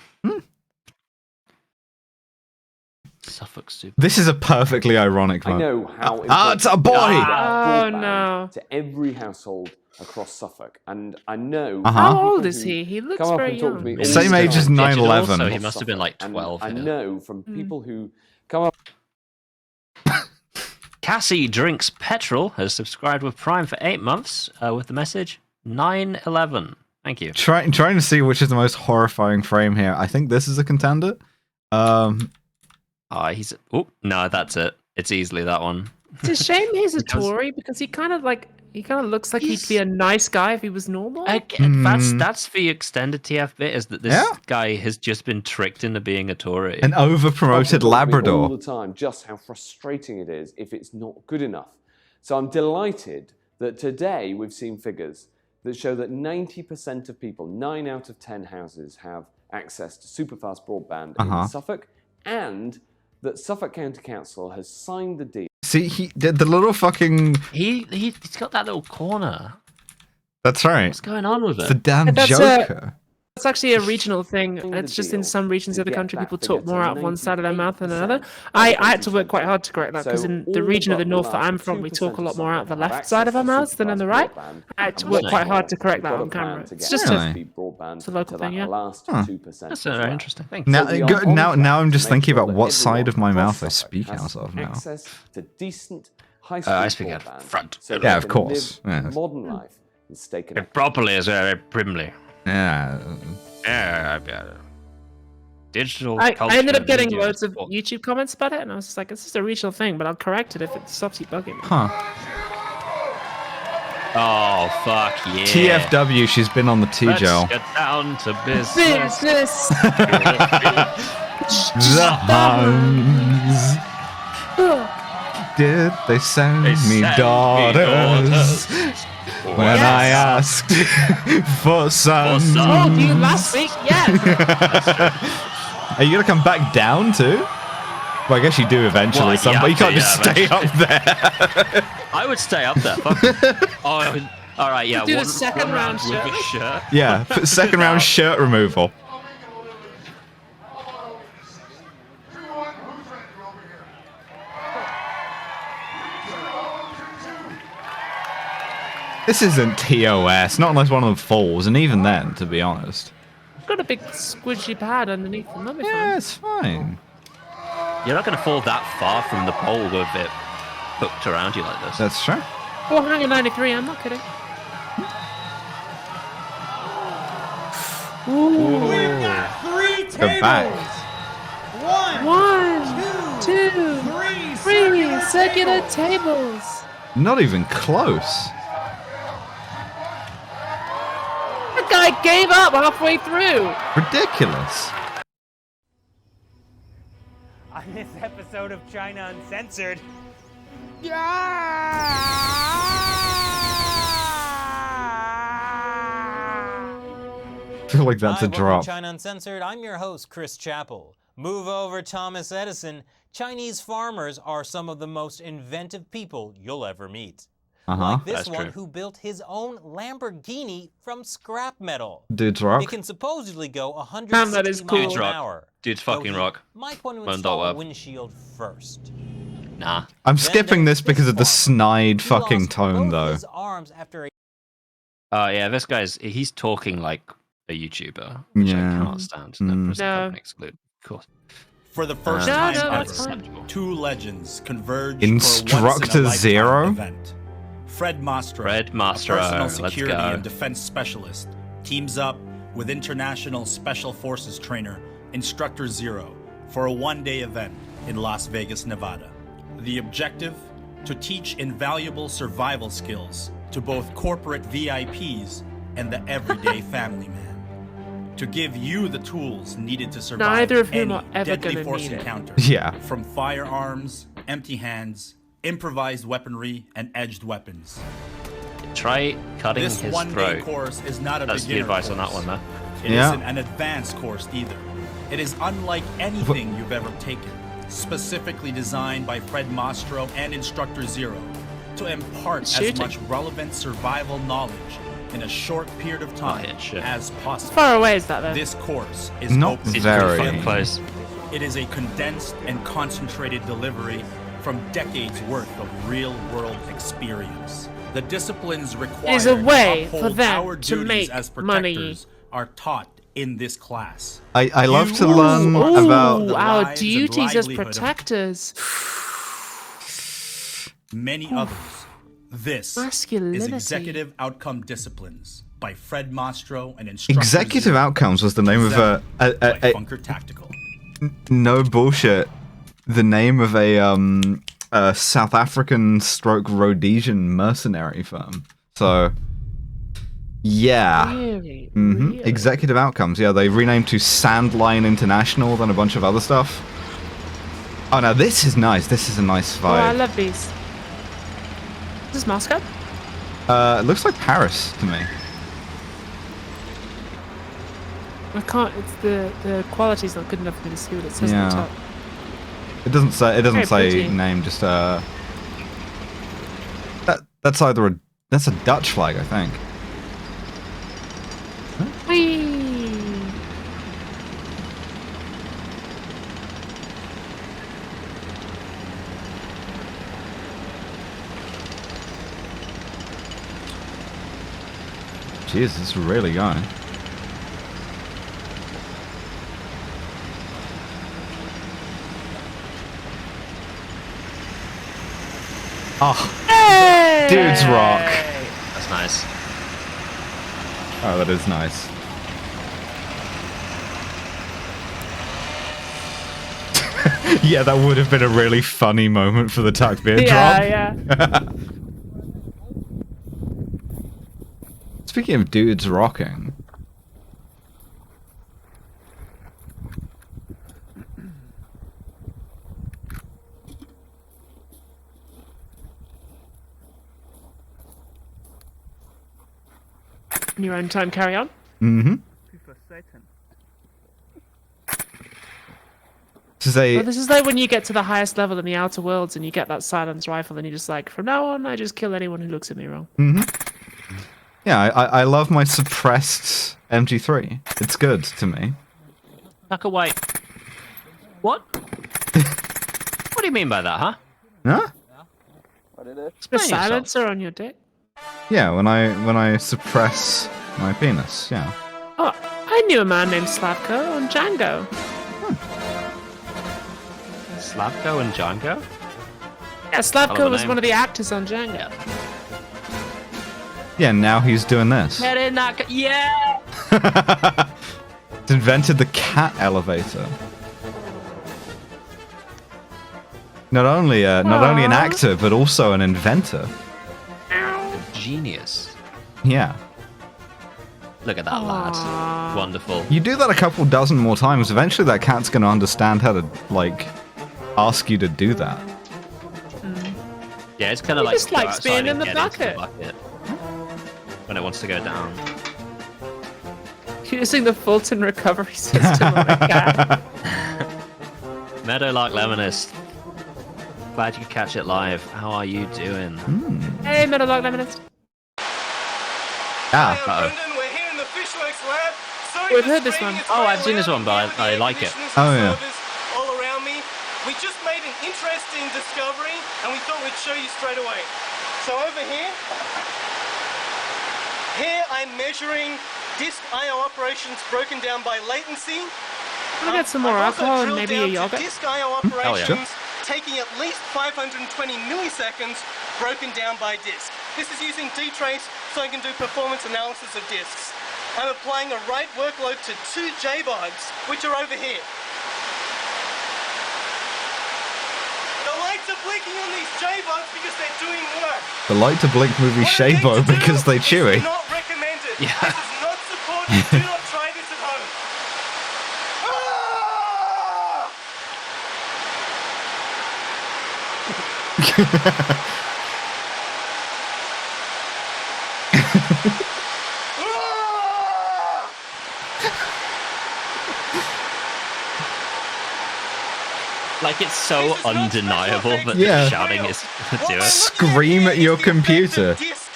Suffolk Super. This is a perfectly ironic I moment. know how it's a boy! Oh, no. to every household across Suffolk, and I know. How old is he? He looks come up very and talk to young. me all Same the age time as about 9/11. So he Suffolk, must have been like 12. And I yeah. know from people who come up. Cassie Drinks Petrol has subscribed with Prime for 8 months with the message 9/11. Thank you. Trying to see which is the most horrifying frame here. I think this is a contender. He's. Oh no, that's it. It's easily that one. It's a shame he's a Tory because he kind of looks like he'd be a nice guy if he was normal. That's the extended TF bit, is that this guy has just been tricked into being a Tory. An overpromoted Labrador. All the time, just how frustrating it is if it's not good enough. So I'm delighted that today we've seen figures that show that 90% of people, 9 out of 10 houses, have access to superfast broadband in Suffolk, and that Suffolk County Council has signed the deal. See, he did the little fucking. He's got that little corner. That's right. What's going on with it? The damn Joker. It's actually a regional thing. It's just in some regions of the country, people talk more out of one side of their mouth than another. I had to work quite hard to correct that because in the region of the north that I'm from, we talk a lot more out of the left side of our mouths than on the right. I had to work quite hard to correct that on camera. It's just it's a local thing, yeah. That's very interesting. Thanks. Now I'm just thinking about what side of my mouth I speak out of now. To decent high I speak out of front. Yeah, of course. Yes. Modern life is taken up. Properly is very primly. Yeah. Digital. I ended up getting loads of YouTube comments about it, and I was just like, "This is a regional thing," but I'll correct it if it stops you bugging me. Huh. Oh fuck yeah. TFW, she's been on the T-gel. Let's get down to business. The Huns. Did they send me daughters? When I asked for sons. Told you last week, yes. Are you gonna come back down too? Well, I guess you do eventually. But you can't just stay up there. I would stay up there. Oh, all right, yeah. Do the second round shirt. Yeah, second round shirt removal. This isn't TOS, not unless one of them falls, and even then, to be honest. I've got a big squidgy pad underneath them. That'll be fine. Yeah, it's fine. You're not going to fall that far from the pole with it hooked around you like this. That's true. 493, I'm not kidding. Ooh. We've got 3 tables. Go back. 1, 2, 3 circular tables. Not even close. The guy gave up halfway through. Ridiculous. On this episode of China Uncensored. I feel like that's a drop. China Uncensored. I'm your host, Chris Chappell. Move over, Thomas Edison. Chinese farmers are some of the most inventive people you'll ever meet. Like this one who built his own Lamborghini from scrap metal. Dude's rock. It can supposedly go 160 miles an hour. Dude's fucking rock. Might want to install a windshield first. Nah. I'm skipping this because of the snide fucking tone, though. Yeah, this he's talking like a YouTuber, which I cannot stand. No. Exclude, of course. For the first time ever, 2 legends converge Instructor for a Zero? event. Fred Mastro, a personal security and defense specialist, teams up with international special forces trainer Instructor Zero for a one-day event in Las Vegas, Nevada. The objective? To teach invaluable survival skills to both corporate VIPs and the everyday family man. To give you the tools needed to survive Neither of whom any are ever deadly gonna force need it. encounter. Yeah. From firearms, empty hands, improvised weaponry, and edged weapons. Try cutting This his one-day throat. course is not a That's the beginner advice on that course. one, though. It Yeah. isn't an advanced course either. It is unlike anything you've ever taken, specifically designed by Fred Mastro and Instructor Zero to impart as Shooting. much relevant survival knowledge in a short period of time as possible. How far away is that, though? This course is Not open to very. everyone. Close. It is a condensed and concentrated delivery from decades worth of real-world experience. The disciplines required It is a way to for uphold them our to duties make as money. protectors are taught in this class. I love to You learn are about the our lives and duties as livelihood of protectors. many others. This Masculinity. is Executive Outcome Disciplines by Fred Mastro and Instructor Executive Zero. Outcomes was the name of By a Funker Tactical. no bullshit. The name of a South African stroke Rhodesian mercenary firm. So, yeah. Really? Mm-hmm. Executive Outcomes. Yeah, they renamed to Sandline International, then a bunch of other stuff. Oh, now this is nice. This is a nice Oh, I vibe. love these. Is this Moscow? It looks like Paris to me. I can't. It's the quality's not good enough for me to see what it says on the Yeah. top. It doesn't say. It doesn't Very say pretty. name. Just That's either that's a Dutch flag, I think. Whee! Jeez, it's really going. Oh, Hey! dudes rock. That's nice. Oh, that is nice. Yeah, that would have been a really funny moment for the tuck beer drop. Yeah. Speaking of dudes rocking. In your own time, carry on. Mm-hmm. Well, this is like when you get to the highest level in the Outer Worlds and you get that silence rifle and you're just like, from now on, I just kill anyone who looks at me wrong. Mm-hmm. Yeah, I love my suppressed MG3. It's good to me. Tuck away. What? What do you mean by that, huh? Huh? The Explain yourself. silencer on your dick. Yeah, when I suppress my penis, yeah. Oh, I knew a man named Slavko on Django. Slavko and Django? Yeah, Hell Slavko of a was name. one of the actors on Django. Yeah, now he's doing this. Yeah! It's invented the cat elevator. Not only an actor, but also an inventor. Genius. Yeah. Look at that lad. Wonderful. You do that a couple dozen more times, eventually that cat's gonna understand how to, like, ask you to do that. Yeah, it's kind of He like just go likes outside being and in the get into bucket. when it wants to go down. Using the Fulton recovery system on a cat. Meadowlark Lemonist. Glad you could catch it live. How are you doing? Hey, Meadowlark Lemonist. Ah. Uh-oh. We've heard this one. Oh, I've seen this one, but I like it. Oh, yeah. All around me. We just made an interesting discovery and we thought we'd show you straight away. So over here I'm measuring disk I/O operations broken down by latency. Can we get some more I've also alcohol and drilled maybe a down to yogurt? disk I/O Oh, yeah. operations taking at least 520 milliseconds broken down by disk. This is using dtrace so I can do performance analysis of disks. I'm applying a write workload to 2 JBODs, which are over here. The lights are blinking on these JBODs because they're doing work. The light to blink movie Shabo because they chewy. Not recommended. Yeah. This is not supported. Do not try this at home. Like, it's so undeniable that Yeah. the shouting is to do it. Scream at your computer. Disc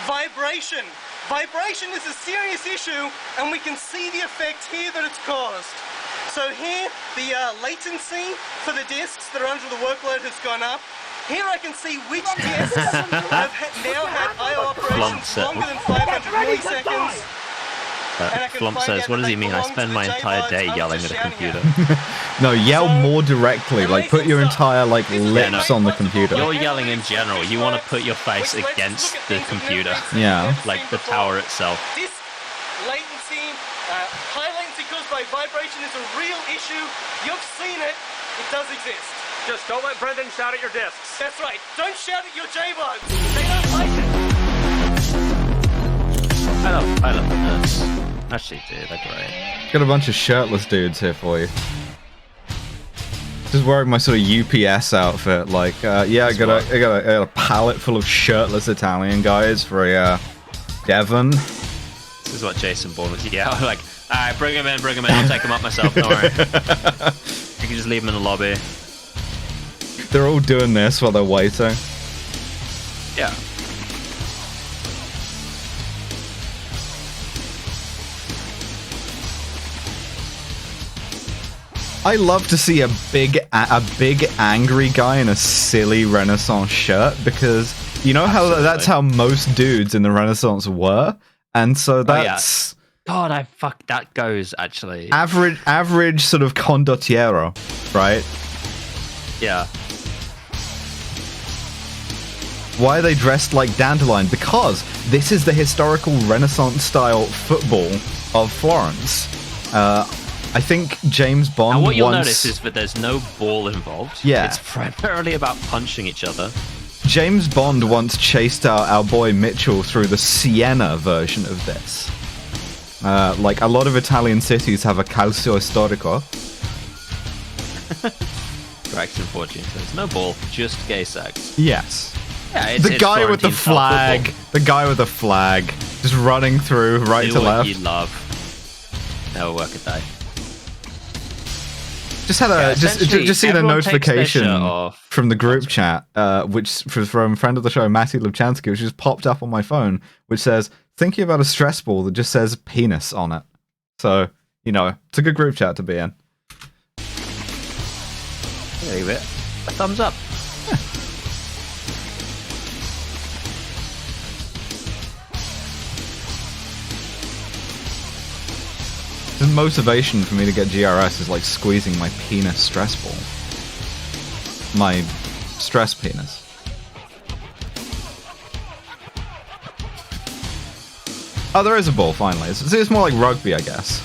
vibration. Vibration is a serious issue, and we can see the effect here that it's caused. So here, the latency for the discs that are under the workload has gone up. Here I can see which discs have now had I/O operations longer than 500 milliseconds. Flump says, what does he mean? I spend my entire day yelling at a computer. No, yell more directly. Like, put your entire, like, lips on the computer. You're yelling in general. You want to put your face against the computer. Yeah. Like the tower itself. This latency, high latency caused by vibration is a real issue. You've seen it. It does exist. Just don't let Brendan shout at your discs. That's right. Don't shout at your J-Buds. They don't like it. I love the nerds. Actually, dude, they're great. Got a bunch of shirtless dudes here for you. Just wearing my sort of UPS outfit. Like, yeah, I got a pallet full of shirtless Italian guys for a Devon. This is what Jason Bourne was. Yeah, like, alright, bring him in. I'll take him up myself. Don't worry. You can just leave him in the lobby. They're all doing this while they're waiting. Yeah. I love to see a big angry guy in a silly Renaissance shirt, because you know how that's how most dudes in the Renaissance were, and so that's God, that goes actually average sort of condottiero, right? Yeah. Why are they dressed like dandelion? Because this is the historical Renaissance style football of Florence. I think James Bond. And what you'll notice is that there's no ball involved. Yeah. It's primarily about punching each other. James Bond once chased our boy Mitchell through the Siena version of this. Like, a lot of Italian cities have a calcio storico. Correct, unfortunately. There's no ball, just gay sex. Yes. Yeah, it's the guy with the Florentine style flag. football. The guy with the flag. Just running through right Do to what left. you love. Never work a day. Just had a just seen a notification from the group chat, which from friend of the show Matty Lubchansky, which just popped up on my phone, which says thinking about a stress ball that just says penis on it. So you know, it's a good group chat to be in. There you go. A thumbs up. The motivation for me to get GRS is like squeezing my penis stress ball. My stress penis. Oh, there is a ball, finally. It's more like rugby, I guess.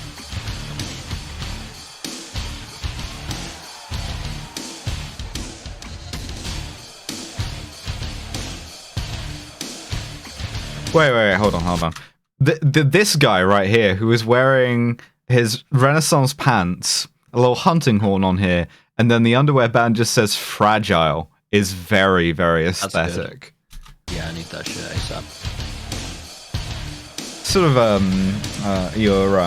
Wait, hold on. This guy right here, who is wearing his Renaissance pants, a little hunting horn on here, and then the underwear band just says fragile, is very, very aesthetic. Yeah, I need that shit ASAP. Sort of, your,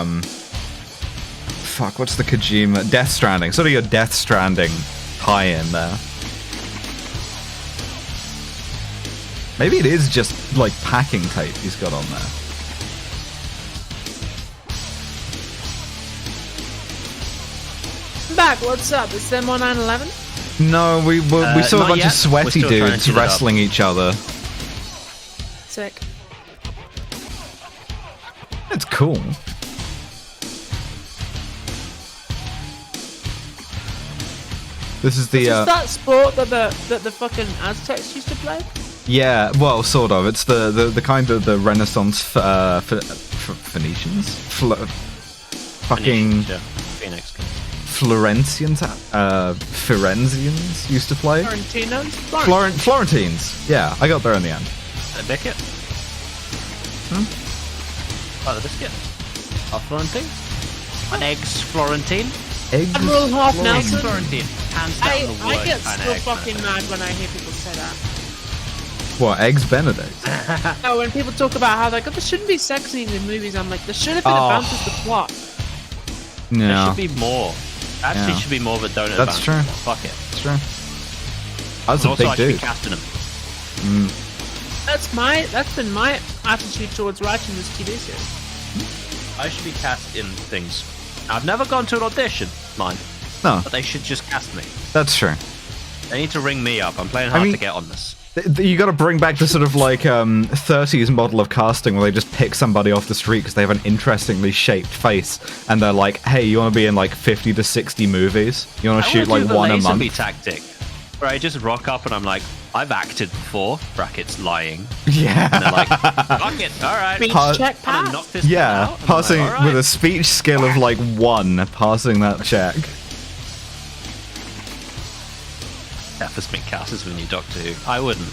fuck, what's the Kojima? Death Stranding. Sort of your Death Stranding tie-in there. Maybe it is just, like, packing tape he's got on there. Back, what's up? Is there more 9/11? No, we saw a bunch yet. of sweaty dudes wrestling each other. Sick. It's cool. This is the Is that sport that the fucking Aztecs used to play? yeah, well, sort of. It's the kind of the Renaissance Phoenicians, fucking Phoenix. Florentians, Firenzians used to play. Florentinos? Florentines. Yeah, I got there in the end. Beckett? the biscuit. A Florentine. An eggs Florentine. Eggs. Admiral Half Nelson. Florentine. Hands down the worst I get kind so of egg fucking mad when I hear people say that. What, eggs Benedict? No, when people talk about how like, oh, there shouldn't be sex scenes in movies, I'm like, there should have been a bounce with the plot. No. There should be more. Actually, should be more, but don't. That's true. Fuck it. That's true. That's a also, big I should dude. be casting him. That's been my attitude towards writing this TV series. I should be cast in things. I've never gone to an audition, mind. No. But they should just cast me. That's true. They need to ring me up. I'm playing hard to get on this. You got to bring back the sort of like 30s model of casting where they just pick somebody off the street because they have an interestingly shaped face, and they're like, "Hey, you want to be in like 50 to 60 movies? You want to shoot like one a month?" Tactic, where I just rock up and I'm like, "I've acted before." Brackets lying. Yeah. And they're like, "Fuck it, all right." Speech check pass. Passing like, with a speech skill of like 1, passing that check. Definitely been cast as the new Doctor Who. I wouldn't.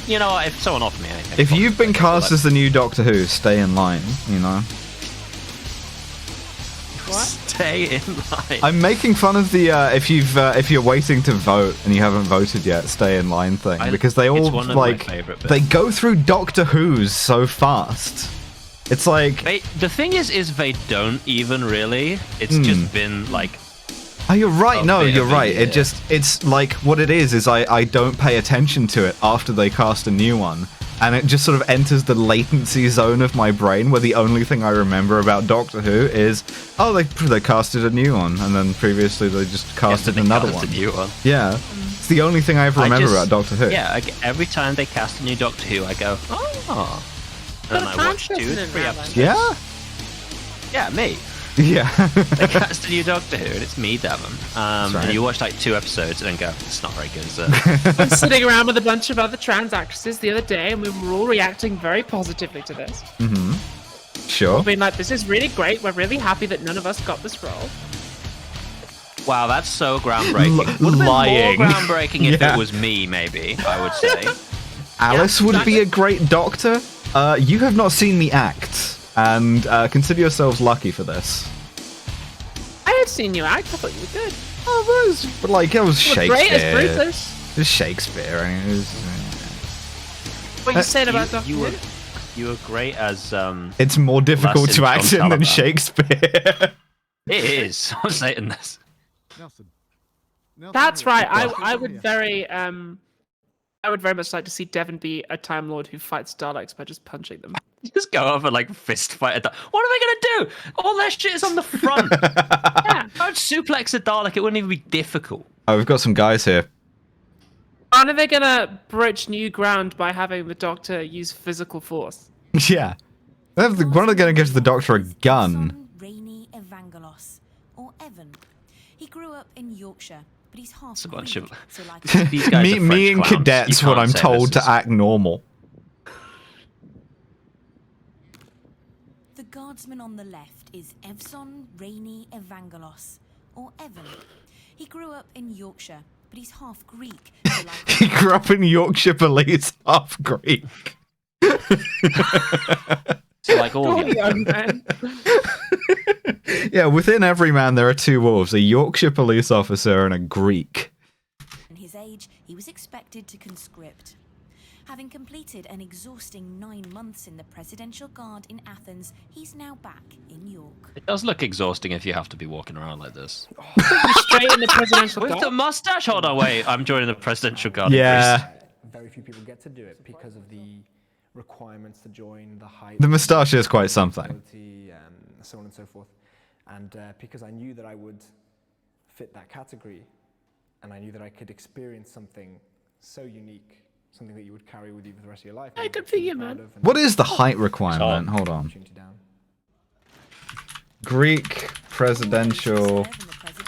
You know, if someone offered me anything. If you've been cast as the new Doctor Who, stay in line, you know? What? Stay in line. I'm making fun of the if you're waiting to vote and you haven't voted yet, stay in line thing, because they all like they go through Doctor Who's so fast. It's like the thing is they don't even really. It's just been like. Oh, you're right. No, you're right. It's like what it is I don't pay attention to it after they cast a new one, and it just sort of enters the latency zone of my brain where the only thing I remember about Doctor Who is, oh, they casted a new one, and then previously they just casted another one. A new one. Yeah, it's the only thing I ever remember about Doctor Who. Yeah, every time they cast a new Doctor Who, I go, oh, and then I watch 2 or 3 episodes. Yeah. Yeah, me. Yeah. They cast a new Doctor Who, and it's me, Devon. Right. And you watch like 2 episodes and then go, it's not very good, is it? I was sitting around with a bunch of other trans actresses the other day, and we were all reacting very positively to this. Mm-hmm. Sure. Being like, this is really great. We're really happy that none of us got this role. Wow, that's so groundbreaking. Would have been Lying. more groundbreaking if it was me, maybe, I would say. Alice would be a great Doctor. You have not seen the act. And consider yourselves lucky for this. I had seen you act. I thought you were good. Oh, but like it was Shakespeare. Great as Brutus. It was Shakespeare. I mean, it was. What you saying about Doctor Who? You were great as. It's more difficult to act in than Shakespeare. It is. I'm saying this. Nelson, that's right. I would very much like to see Devon be a Time Lord who fights Daleks by just punching them. Just go over like fist fight. What are they gonna do? All their shit is on the front. Yeah, I'd suplex a Dalek. It wouldn't even be difficult. Oh, we've got some guys here. Aren't they gonna broach new ground by having the Doctor use physical force? Yeah. When are they gonna give the Doctor a gun? Rainy Evangelos, or Evan. He grew up in Yorkshire, but he's half a bunch of so like these guys me and cadets when I'm told to act normal. The guardsman on the left is Evson Rainy Evangelos, or Evan. He grew up in Yorkshire, but he's half Greek. So like He grew up in Yorkshire, but he's half Greek. So like all young men. Yeah, within every man there are 2 wolves, a Yorkshire police officer and a Greek. At his age, he was expected to conscript. Having completed an exhausting 9 months in the Presidential Guard in Athens, he's now back in York. It does look exhausting if you have to be walking around like this. Straight in the Presidential With Guard? the mustache? Hold on, wait. I'm joining the Presidential Guard. Yeah. Very few people get to do it because of the requirements to join, the height. The moustache is quite something. So on and so forth. And because I knew that I would fit that category, and I knew that I could experience something so unique, something that you would carry with you for the rest of your life. Hey, good for you, man. What is the height requirement? Hold on. Greek Presidential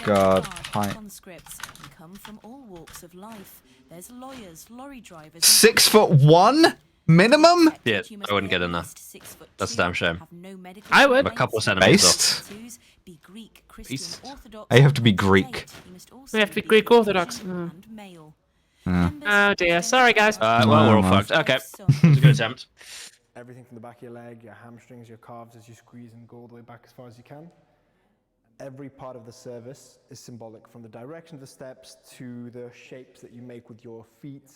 Guard height. Conscripts come from all walks of life. There's lawyers, lorry drivers. 6'1" minimum? Yeah, I wouldn't get enough. That's a damn shame. I would. A couple of centimeters Based? Beast. You have to be Greek. We have to be Greek Orthodox. Yeah. Oh dear. Sorry, guys. Well, we're all fucked. Okay. It was a good attempt. everything from the back of your leg, your hamstrings, your calves, as you squeeze and go all the way back as far as you can. Every part of the service is symbolic, from the direction of the steps to the shapes that you make with your feet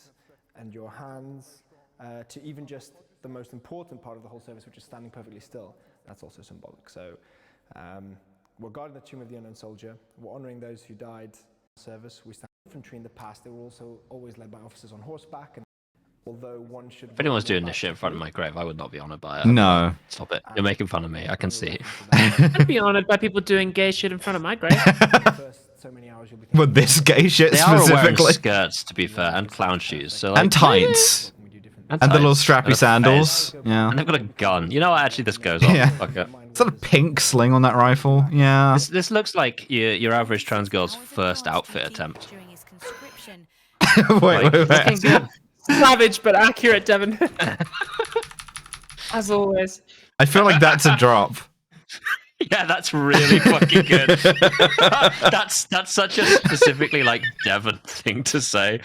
and your hands, to even just the most important part of the whole service, which is standing perfectly still. That's also symbolic. So we're guarding the tomb of the unknown soldier. We're honoring those who died in service. We stand infantry in the past. They were also always led by officers on horseback. And although one should... If anyone's doing this shit in front of my grave, I would not be honoured by it. No. Stop it. You're making fun of me. I can see. I'd be honoured by people doing gay shit in front of my grave. But this gay shit They are specifically. wearing skirts, to be fair, and clown shoes. So, like, And tights. And the little strappy sandals. Yeah. And they've got a gun. You know what? Actually, this goes on. Yeah. Fuck it. Is that a pink sling on that rifle? Yeah. This looks like your average trans girl's first outfit attempt. wait. Savage but accurate, Devon. As always. I feel like that's a drop. Yeah, that's really fucking good. that's such a specifically like Devon thing to say.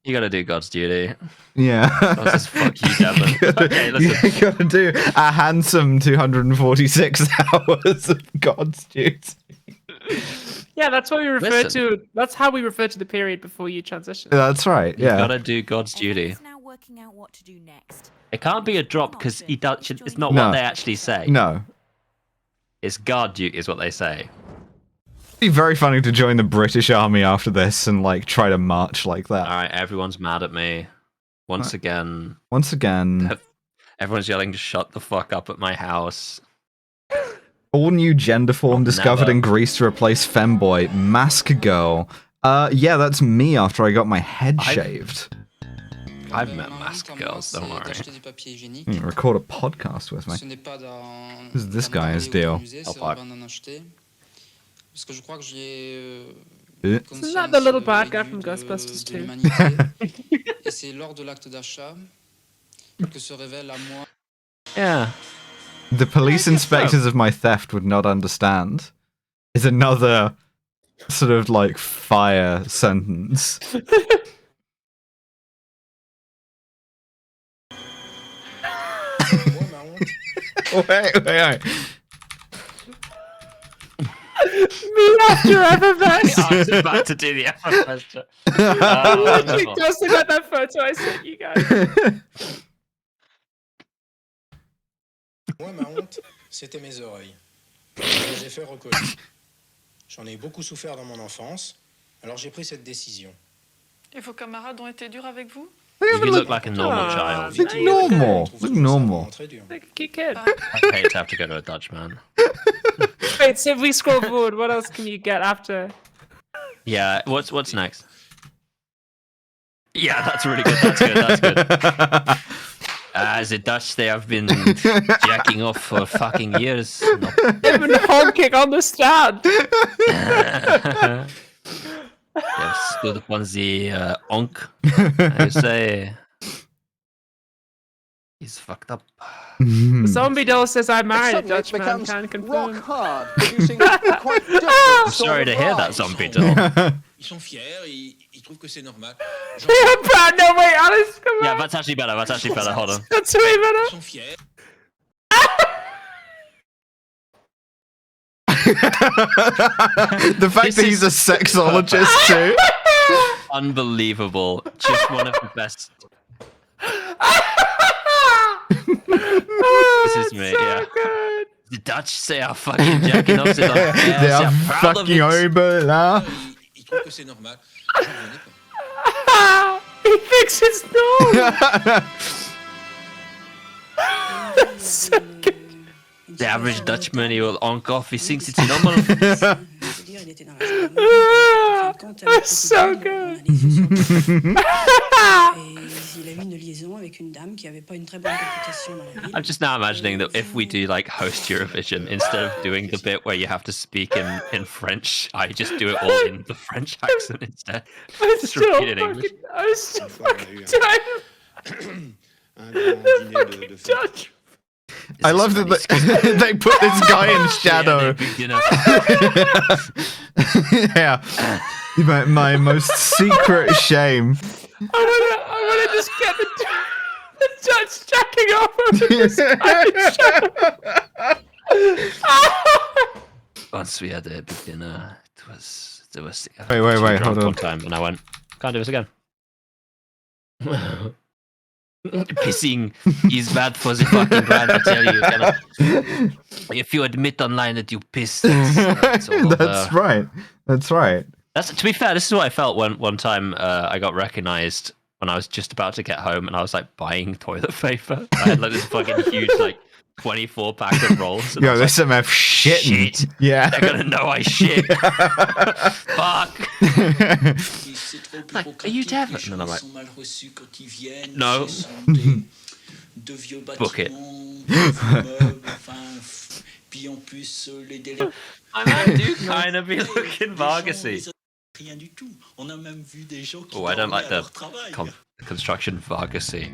You gotta do God's duty. Yeah. That's just fuck you, Devon. Okay, listen. You gotta do a handsome 246 hours of God's duty. Yeah, that's what we refer to. That's how we refer to the period before you transition. That's right. Yeah. You gotta do God's duty. It can't be a drop because he does. It's not what they actually say. No. It's guard duty, is what they say. It'd be very funny to join the British Army after this and like try to march like that. All right, everyone's mad at me. Once again. Everyone's yelling, "Shut the fuck up" at my house. All new gender form discovered in Greece to replace femboy. Mask girl. Yeah, that's me after I got my head shaved. I've met masked girls, don't worry. You record a podcast with me. This is this guy's deal. Isn't that the little bad guy from Ghostbusters 2? Yeah. The police inspectors of my theft would not understand. Is another sort of like fire sentence. wait. Me after Everbest. I was about to do the Everbest. I'm literally tossing out that photo I sent you guys. Moi, ma honte, c'était mes oreilles. Je les ai fait recoller. J'en ai beaucoup souffert dans mon enfance, alors j'ai pris cette décision. Et vos camarades ont été durs avec vous? You look like a normal child. Look normal. Look normal. Like a cute kid. I hate to have to go to a Dutch man. Wait, so if we scroll forward, what else can you get after? Yeah, what's next? Yeah, that's really good. That's good. As a Dutch, they have been jacking off for fucking years. They've been honking on the stand. They've stood upon the onk. I say he's fucked up. Zombie Doll says I married a Dutchman. Can confirm. Hard, producing quite different I'm sorry to hear that, Zombie Doll. Ils sont fiers, ils trouvent que c'est normal. No, wait, Alice, come on. Yeah, that's actually better. Hold on. That's way better. Ils sont fiers. The fact that he's a sexologist too. Unbelievable. Just one of the best. This is me, yeah. Good. The Dutch say are fucking jacking off. They are fucking over là. Ils trouvent que c'est normal. He thinks it's normal. That's so good. The average Dutchman, he will onk off. He thinks it's normal. That's so good. I'm just now imagining that if we do like host Eurovision, instead of doing the bit where you have to speak in French, I just do it all in the French accent instead. Just repeat it in English. I'm still fucking tired. Dutch. I love that they put this guy in shadow. Yeah, Yeah. My most secret shame. I wanna just get the judge jacking off over this Once we had a big dinner, there was. Wait, hold on. One time, and I went, can't do this again. Pissing is bad for the fucking brand, I tell you. If you admit online that you piss, that's all That's right. That's right. To be fair, this is what I felt one time I got recognized when I was just about to get home and I was like buying toilet paper. I had like this fucking huge like 24 pack of rolls. And Yo, I was this MF shitting. Shit. Yeah. They're gonna know I shit. Fuck. Like, are you Devon? And I'm like, no. Book it. I do kind of be looking Vargasy. Oh, I don't like the construction Vargasy.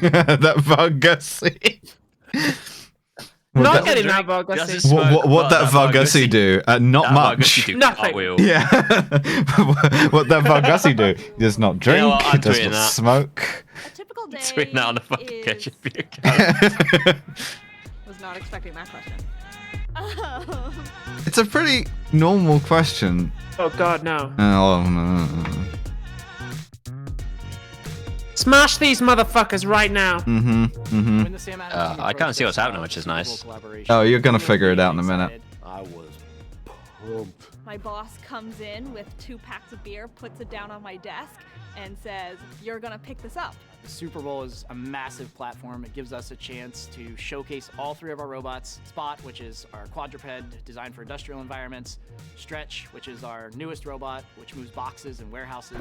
That Vargasy. Not getting that Vargasy. What that Vargasy do? Not much. Nothing. Yeah. What that Vargasy do? He does not drink. You know what, He does not smoke. A typical day Tweeting that on the fucking ketchup video. Was not expecting that question. It's a pretty normal question. Oh god, no. Oh no. Smash these motherfuckers right now. I can't see what's happening, which is nice. Oh, you're gonna figure it out in a minute. I was pumped. My boss comes in with 2 packs of beer, puts it down on my desk, and says, "You're gonna pick this up." The Super Bowl is a massive platform. It gives us a chance to showcase all 3 of our robots. Spot, which is our quadruped designed for industrial environments. Stretch, which is our newest robot, which moves boxes and warehouses.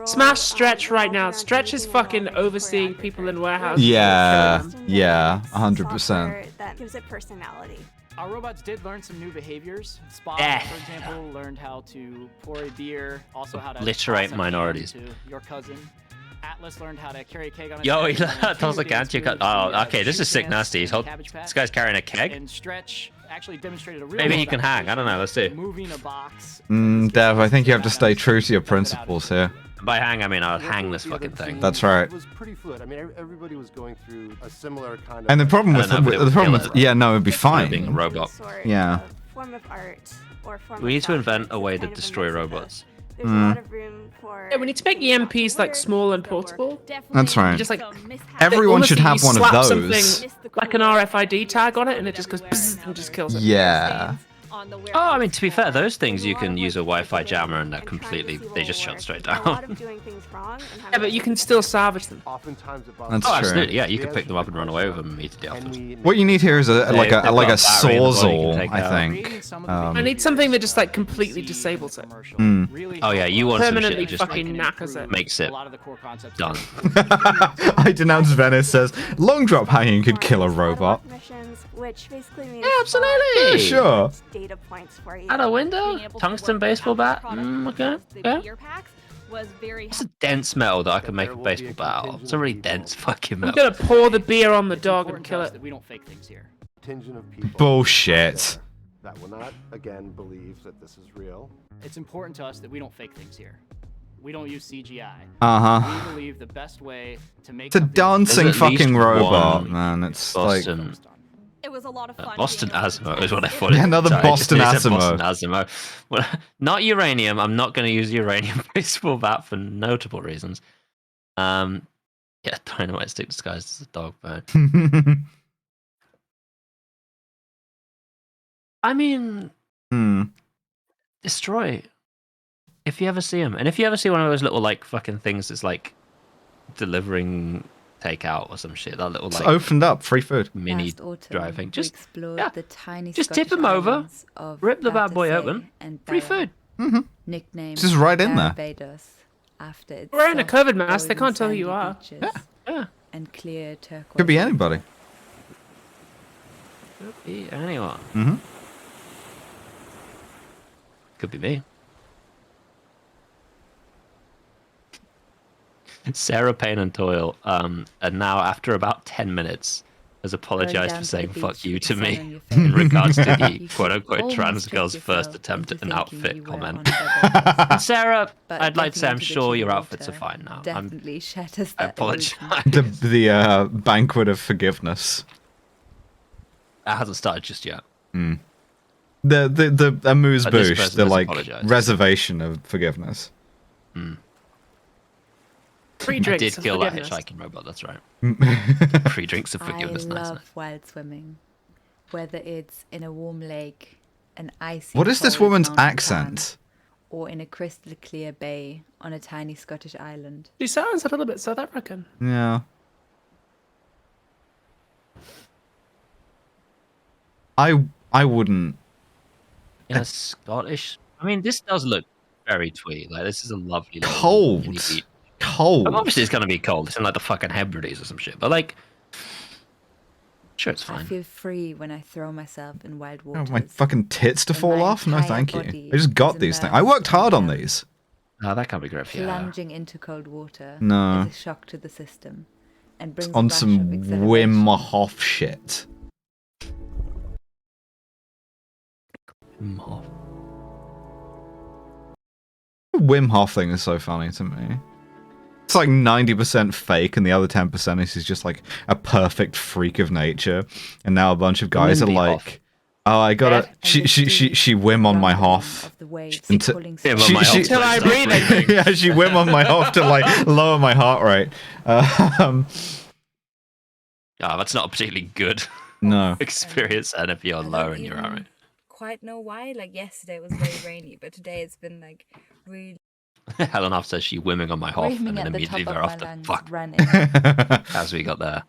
Smash Stretch right now. Stretch is fucking overseeing people in warehouses. Yeah, 100%. That gives it personality. Our robots did learn some new behaviors. Spot, for example, learned how to pour a beer, also how to Obliterate minorities. To your cousin. Atlas learned how to carry a keg on his Yo, head, he learned tells the two cat dance you got. moves, Oh, okay, this shoot is sick dance, nasty. Cabbage Patch. This guy's carrying a keg. And Stretch actually demonstrated a real Maybe he robot can hang. I don't know. Let's see. moving a box. Dev, I think you have to stay true to your principles here. By hang, I mean I'll hang this fucking thing. That's right. It was pretty fluid. I mean, everybody was going through a similar kind of. And the problem with yeah, no, it'd be fine. Being a robot. Yeah. Form of art or form We need to of invent a way to kind of destroy amazing. robots. There's a lot of room for. Yeah, we need to make EMPs like small and portable. That's right. Just like Everyone should have one of slap those. something like an RFID tag on it, and it just goes bzzz and just kills it. Yeah. Oh, I mean, to be fair, those things you can use a Wi-Fi jammer and that completely, they just shut straight down. Yeah, but you can still salvage them. Oftentimes about That's Oh, true. absolutely, yeah, you could pick them up and run away with them immediately afterwards. What you need here is like They've a got a battery in the body you sawzall, can take I out. think. I need something that just like completely disables it. Oh yeah, you want some shit Permanently that just fucking knackers it. makes it done. I denounce Venice says long drop hanging could kill a robot. Missions, which basically means Yeah, absolutely. Yeah, sure. data points for you. Out a window? Being able to Tungsten work baseball out bat? products Okay. of the Yeah. beer packs was very It's a dense metal that I can make a baseball bat out of. It's a really dense fucking I'm metal. gonna pour the beer on the dog and kill it. We don't fake things here. contingent of people Bullshit. that will not again believe that this is real. It's important to us that we don't fake things here. We don't use CGI. Uh-huh. We believe the best way to make It's a dancing There's at least fucking robot, one man. It's Boston. It was a lot of fun. Boston being able Asimo to is what I do thought. Yeah, another Sorry, Boston just said Asimo. Boston Asimo. Well, not uranium. I'm not going to use uranium baseball bat for notable reasons. Yeah, dynamite stick disguised as a dog bone. I mean, destroy. If you ever see them, and if you ever see one of those little like fucking things that's like delivering takeout or some shit, that little It's like opened up, free food. mini driving, just yeah, the tiny just tip them over, rip the bad boy open, free food. Nicknamed Just right in there. Barbados after its Wearing a soft, COVID mask, they golden can't tell who you sandy are. beaches Yeah. and clear turquoise. Could be anybody. Could be anyone. Mm-hmm. Could be me. Sarah Payne and Toil, and now after about 10 minutes, has apologized for saying "fuck you" to me in in regards to the quote-unquote trans girl's first attempt at an outfit comment. Sarah, I'd like to say I'm sure your outfits are fine now. Definitely shatters I that apologize. The banquet of forgiveness. That hasn't started just yet. The amuse-bouche, the like apologize. reservation of forgiveness. Free I drinks did of kill that forgiveness. hitchhiking robot, that's right. Free drinks of forgiveness, I nice. love wild swimming, whether it's in a warm lake, an icy What is this cold woman's mountain accent? pan, or in a crystal clear bay on a tiny Scottish island. She sounds a little bit South African. Yeah. I wouldn't. Yeah, Scottish. I mean, this does look very twee. Like, this is a lovely little Cold. mini beach. Cold. Obviously, it's gonna be cold. It's in like the fucking Hebrides or some shit. But like, sure, it's I fine. feel free when I throw myself in wild Oh, waters. my fucking tits to And fall my off? No, entire thank you. body I just got is these things. I immersed worked hard on these. Oh, that can't be great for you. Plunging into cold water No. is a shock to the system and brings a On rush some of exhilaration. Wim Hof shit. Wim Hof. The Wim Hof thing is so funny to me. It's like 90% fake, and the other 10% is he's just like a perfect freak of nature. And now a bunch of guys are Wimby like, Hof. "Oh, I gotta." She Wim on my Hof. Till I breathe. Yeah, she Wim on my Hof to like lower my heart rate. Oh, that's not a particularly good No. experience, and if you're low and you're even alright. quite know why. Like yesterday it was very rainy, but today it's been like really Helen Hoff says she whimming on my Hof, and screaming then at the immediately top they're of off my the lungs, fuck running. as we got there.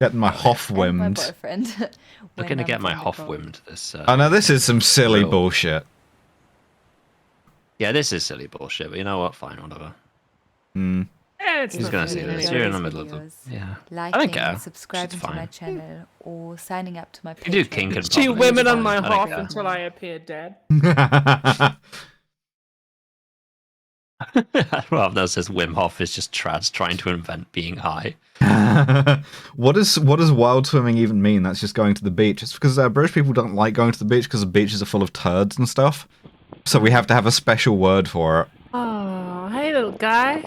Getting my Hof And my wimmed. boyfriend. We're when gonna I'm get my from the Hof cold. wimmed this. Oh no, this is some silly Real. bullshit. Yeah, this is silly bullshit, but you know what? Fine, whatever. Hmm. It's Who's not gonna funny see this? anyway. You're in the middle of the. Videos, Yeah. liking, I don't care. subscribing It's to my fine. channel, or signing up to my You do Patreon. kink and Two pop, it's women on fine. my I don't Hof care. until I appear dead. Well, that says Wim Hof is just trads trying to invent being high. What does wild swimming even mean? That's just going to the beach. It's because British people don't like going to the beach because the beaches are full of turds and stuff. So we have to have a special word for it. Oh, hey, little guy.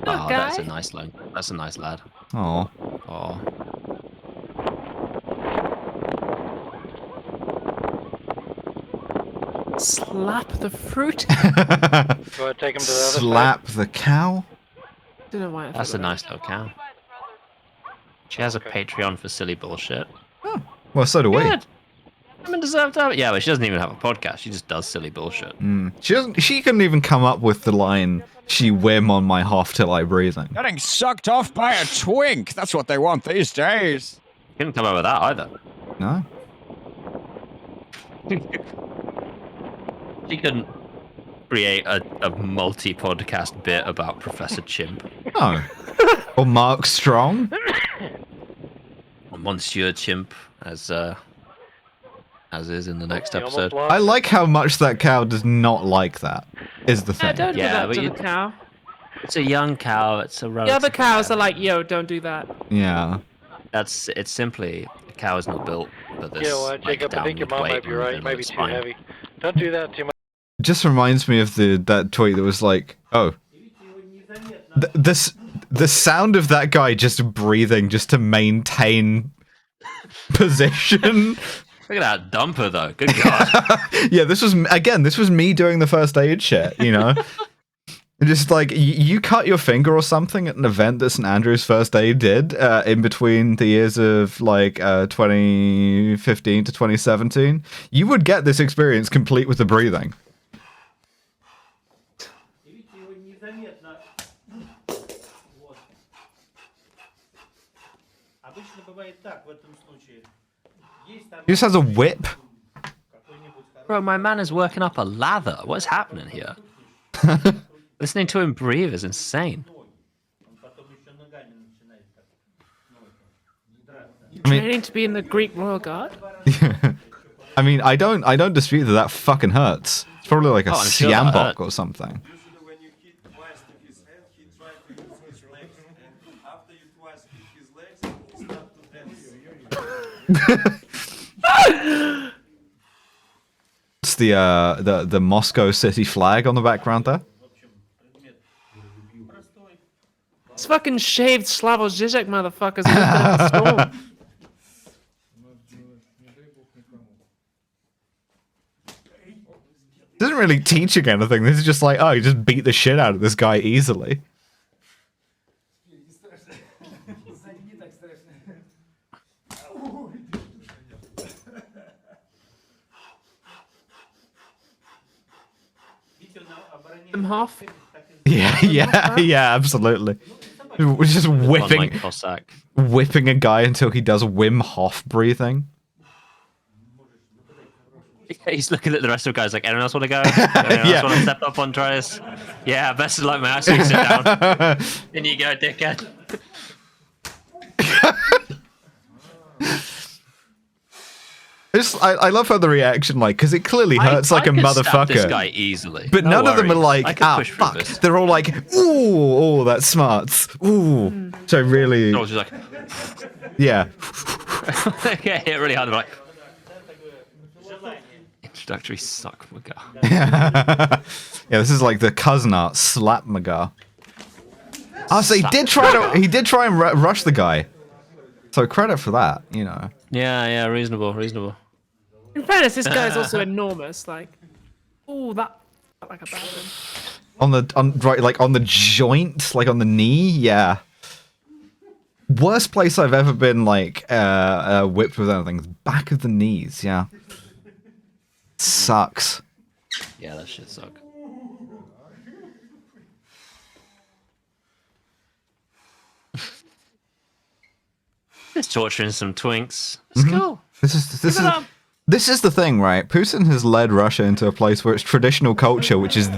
Oh, that's a nice lad. That's a nice lad. Oh. Oh. Slap the fruit. Go ahead, take him to the other Slap the cow? Don't know why I That's thought a of nice little cow. She has a Patreon for silly bullshit. Well, so do we. Good. Women deserve to have it. Yeah, but she doesn't even have a podcast. She just does silly bullshit. She doesn't. She couldn't even come up with the line. She Wim on my Hof till I breathing. Getting sucked off by a twink. That's what they want these days. Couldn't come up with that either. No. She couldn't create a multi-podcast bit about Professor Chimp. Oh. Or Mark Strong. Or Monsieur Chimp, as is in the next episode. I like how much that cow does not like that. Is the thing. Don't do that but to you- the cow. It's a young cow. It's a The relative. other cows are like, yo, don't do that. Yeah. It's simply a cow is not built for this. Yeah, well, like, Jacob, I think your downward mom might weight be on right. the It might be spine. too heavy. Don't do that too much. It just reminds me of that tweet that was like, oh, the sound of that guy just breathing just to maintain position. Look at that dumper though. Good God. Yeah, this was me doing the first aid shit, you know. Just like you cut your finger or something at an event that St. Andrew's First Aid did in between the years of like 2015 to 2017, you would get this experience complete with the breathing. He just has a whip. Bro, my man is working up a lather. What's happening here? Listening to him breathe is insane. Training to be in the Greek Royal Guard? I mean, I don't dispute that fucking hurts. It's probably like a I'm sure that siambok hurt. or something. It's the Moscow city flag on the background there. It's fucking shaved Slavoj Žižek motherfuckers walking out the storm. Doesn't really teaching anything. This is just like, oh, you just beat the shit out of this guy easily. Him half. Yeah, absolutely. We're just whipping a guy until he does Wim Hof breathing. He's looking at the rest of the guys like, anyone else want to go? Anyone else want to step up on Dryas? Yeah, best of luck, man. So you sit down. In you go, dickhead. I love how the reaction, like, because it clearly hurts like a motherfucker. Stab this guy easily. But none of them are like, ah, fuck. They're all like, ooh, that's smart. Ooh. So really. No, just like. Yeah. Get hit really hard. They're like. Introductory suck Magar. Yeah, this is like the cousin art slap Magar. Oh, so he did try and rush the guy. So credit for that, you know. Yeah, reasonable. In fairness, this guy is also enormous. Like, oh, that felt like a bad one. On the joint, like on the knee, yeah. Worst place I've ever been like whipped with anything is back of the knees. Yeah, sucks. Yeah, that shit suck. Just torturing some twinks. Let's go. This is the thing, right? Putin has led Russia into a place where its traditional culture, which is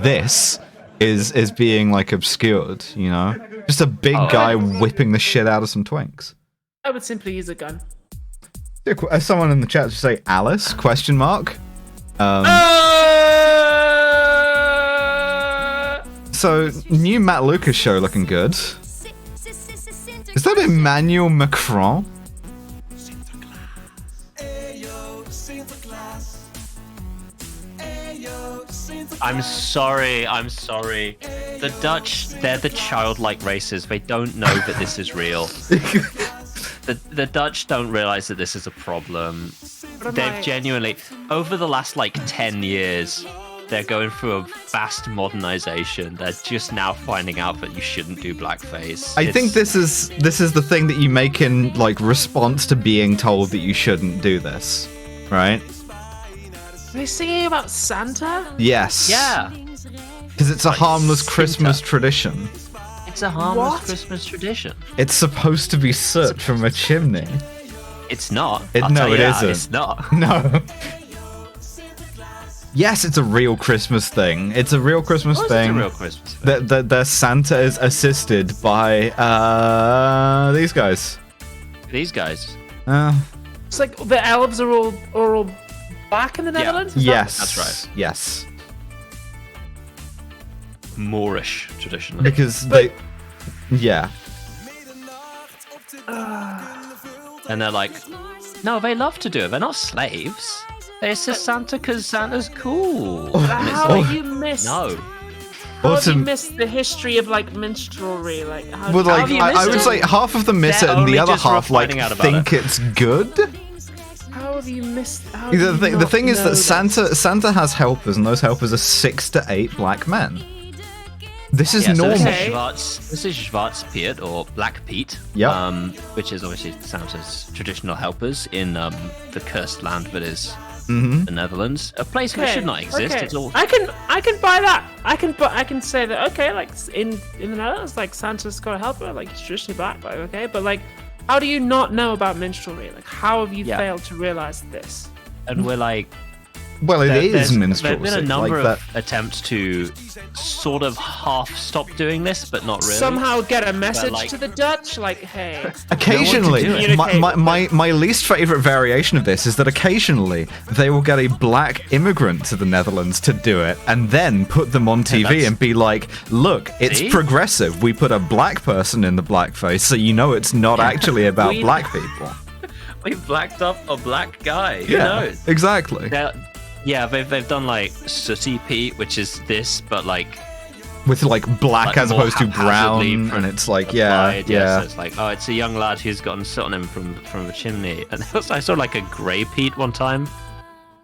is being like obscured. You know, just a big guy whipping the shit out of some twinks. I would simply use a gun. Someone in the chat just say Alice ? So new Matt Lucas show looking good. Is that Emmanuel Macron? I'm sorry. The Dutch, they're the childlike races. They don't know that this is real. The Dutch don't realize that this is a problem. They've genuinely, over the last like 10 years, they're going through a vast modernization. They're just now finding out that you shouldn't do blackface. I think this is the thing that you make in like response to being told that you shouldn't do this, right? Are they singing about Santa? Yes. Yeah. Because it's a harmless Christmas tradition. It's a harmless Christmas tradition. It's supposed to be soot from a chimney. It's not. It isn't. It's not. No. Yes, it's a real Christmas thing. It's a real Christmas thing. It's a real Christmas thing. The Santa is assisted by these guys. These guys. It's like the elves are all back in the Netherlands. Yes, that's right. Yes. Moorish traditionally. Because yeah. And they're like, no, they love to do it. They're not slaves. It's just Santa because Santa's cool. How do you miss? No. How have you missed the history of like minstrelry? Like, I would say half of them miss it, and the other half like think it's good. How have you missed? The thing is that Santa has helpers, and those helpers are 6 to 8 black men. This is normal. This is Schwarzpiet or Black Pete, which is obviously Santa's traditional helpers in the cursed land that is the Netherlands, a place that should not exist. It's all... I can buy that. I can say that. Okay, like in the Netherlands, like Santa's got a helper, like he's traditionally black, like okay, but like, how do you not know about minstrelry? Like, how have you failed to realize this? And we're like. Well, it is minstrelsy. There's been a number of attempts to sort of half stop doing this, but not really. Somehow get a message to the Dutch, like, hey. Occasionally, my least favorite variation of this is that occasionally they will get a black immigrant to the Netherlands to do it, and then put them on TV and be like, look, it's progressive. We put a black person in the blackface, so you know it's not actually about black people. We blacked up a black guy. Who Yeah, knows? exactly. Yeah, they've done like Sooty Pete, which is this, but like With like black like as more opposed to haphazardly brown, and it's like yeah. So it's like, oh, it's a young lad who's gotten soot on him from the chimney. And I saw like a grey Pete one time,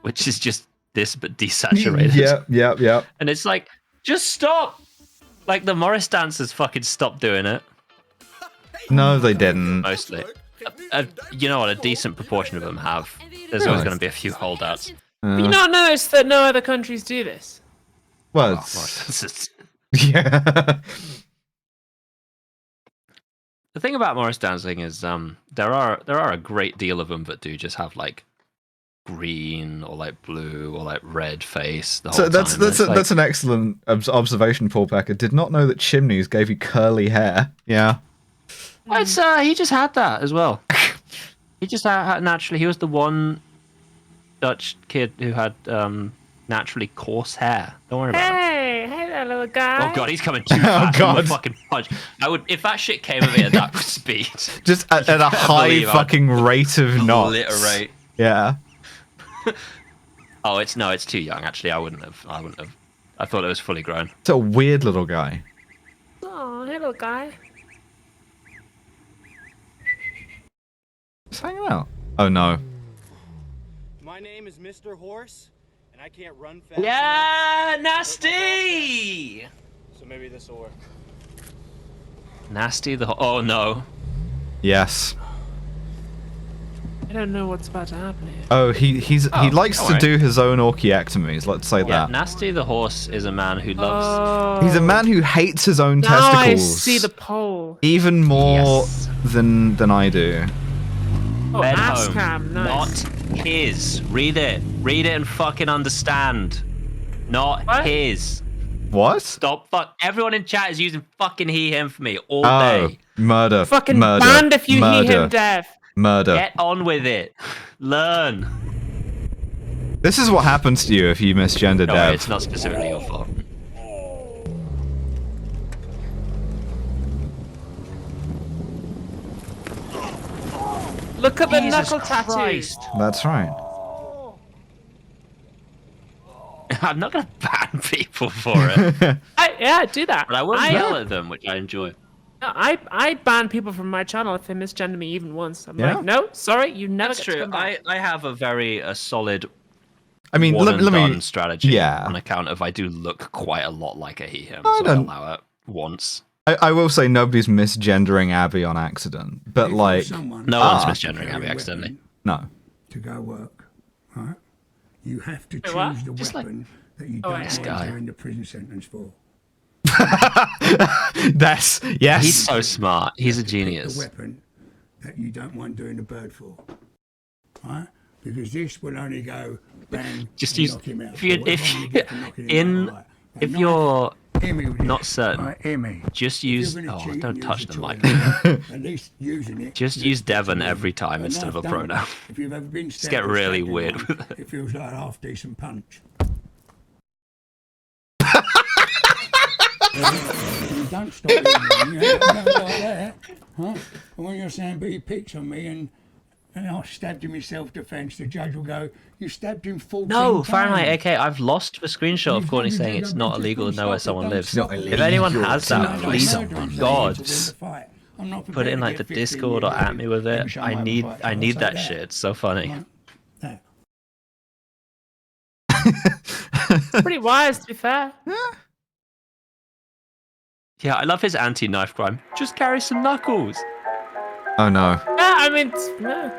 which is just this but desaturated. Yep. And it's like, just stop. Like the Morris dancers fucking stopped doing it. No, they didn't. Mostly. You know what? A decent proportion of them have. There's always going to be a few holdouts. But you not notice that no other countries do this? Well, yeah. The thing about Morris dancing is there are a great deal of them that do just have like green or like blue or like red face the whole So that's time. that's an excellent observation, Paul Becker. Did not know that chimneys gave you curly hair. Yeah. It's he just had that as well. He just had naturally. He was the one Dutch kid who had naturally coarse hair. Don't worry about it. Hey there, little guy. Oh god, he's coming too fast. God. I'm a fucking punch. I would if that shit came at me at that speed. Just at a high fucking rate of knots. Obliterate. Yeah. Oh, it's too young. Actually, I wouldn't have. I thought it was fully grown. It's a weird little guy. Oh, hey, little guy. Just hanging out. Oh no. My name is Mr. Horse, and I can't run fast. Yeah, nasty. So maybe this will work. Nasty the. Oh no. Yes. I don't know what's about to happen here. Oh, he likes to alright. do his own orchiectomies. Let's say Yeah, that. Nasty the horse is a man who loves. He's a man who hates his own Now I testicles. see the pole. Even more Yes. than I do. Oh, Bed ass home, cam, nice. not his. Read it and fucking understand. Not What? his. What? Stop. Fuck. Everyone in chat is using fucking he him for me all Oh, day. murder. Fucking murder, banned if you murder, hear him, Dev. Murder. Get on with it. Learn. This is what happens to you if you misgender Don't worry, Dev. it's not specifically your fault. Look at the Jesus knuckle tattoos. Christ. That's right. I'm not going to ban people for it. Yeah, do that. But I will yell at them, which I enjoy. No, I ban people from my channel if they misgender me even once. I'm Yeah? like, no, sorry, you never That's get to true. come back. I have a very solid I mean, one let and me. done strategy Yeah. on account of I do look quite a lot like a he him, I so I don't- allow it once. I will say nobody's misgendering Abby on accident, but like, No one's misgendering Abby accidentally. no. To go work, right? You have to Wait, what? choose the Just like- weapon that you Oh, don't wait. want guy. doing the prison sentence for. That's yes. He's so smart. He's a The genius. weapon that you don't want doing the bird for, right? Because this will only go bang. Just and use knock him out. if you So whatever you get for knocking him out, right? if Now, you're hear me with not this, certain, right? Hear me. just If you're use. gonna Oh, cheat, don't use touch the the mic. toilet. At least using it. Just use Devon every time instead of a pronoun. If you've ever been Just get stabbed or really stabbed in weird one, with it. It feels like a half decent punch. You don't stop doing it. You don't go like that, huh? And when you're saying, but he picks on me and I stabbed him in self-defense, the judge will go, you stabbed him 14 No, times. Fahrenheit AK, I've lost the screenshot of Courtney saying it's not illegal to know where someone lives. If anyone has that, please, God, put it in like the Discord or at me with it. I need that shit. It's so funny. It's pretty wise, to be fair. Yeah, I love his anti-knife crime. Just carry some knuckles. Oh no. Yeah, I mean, no.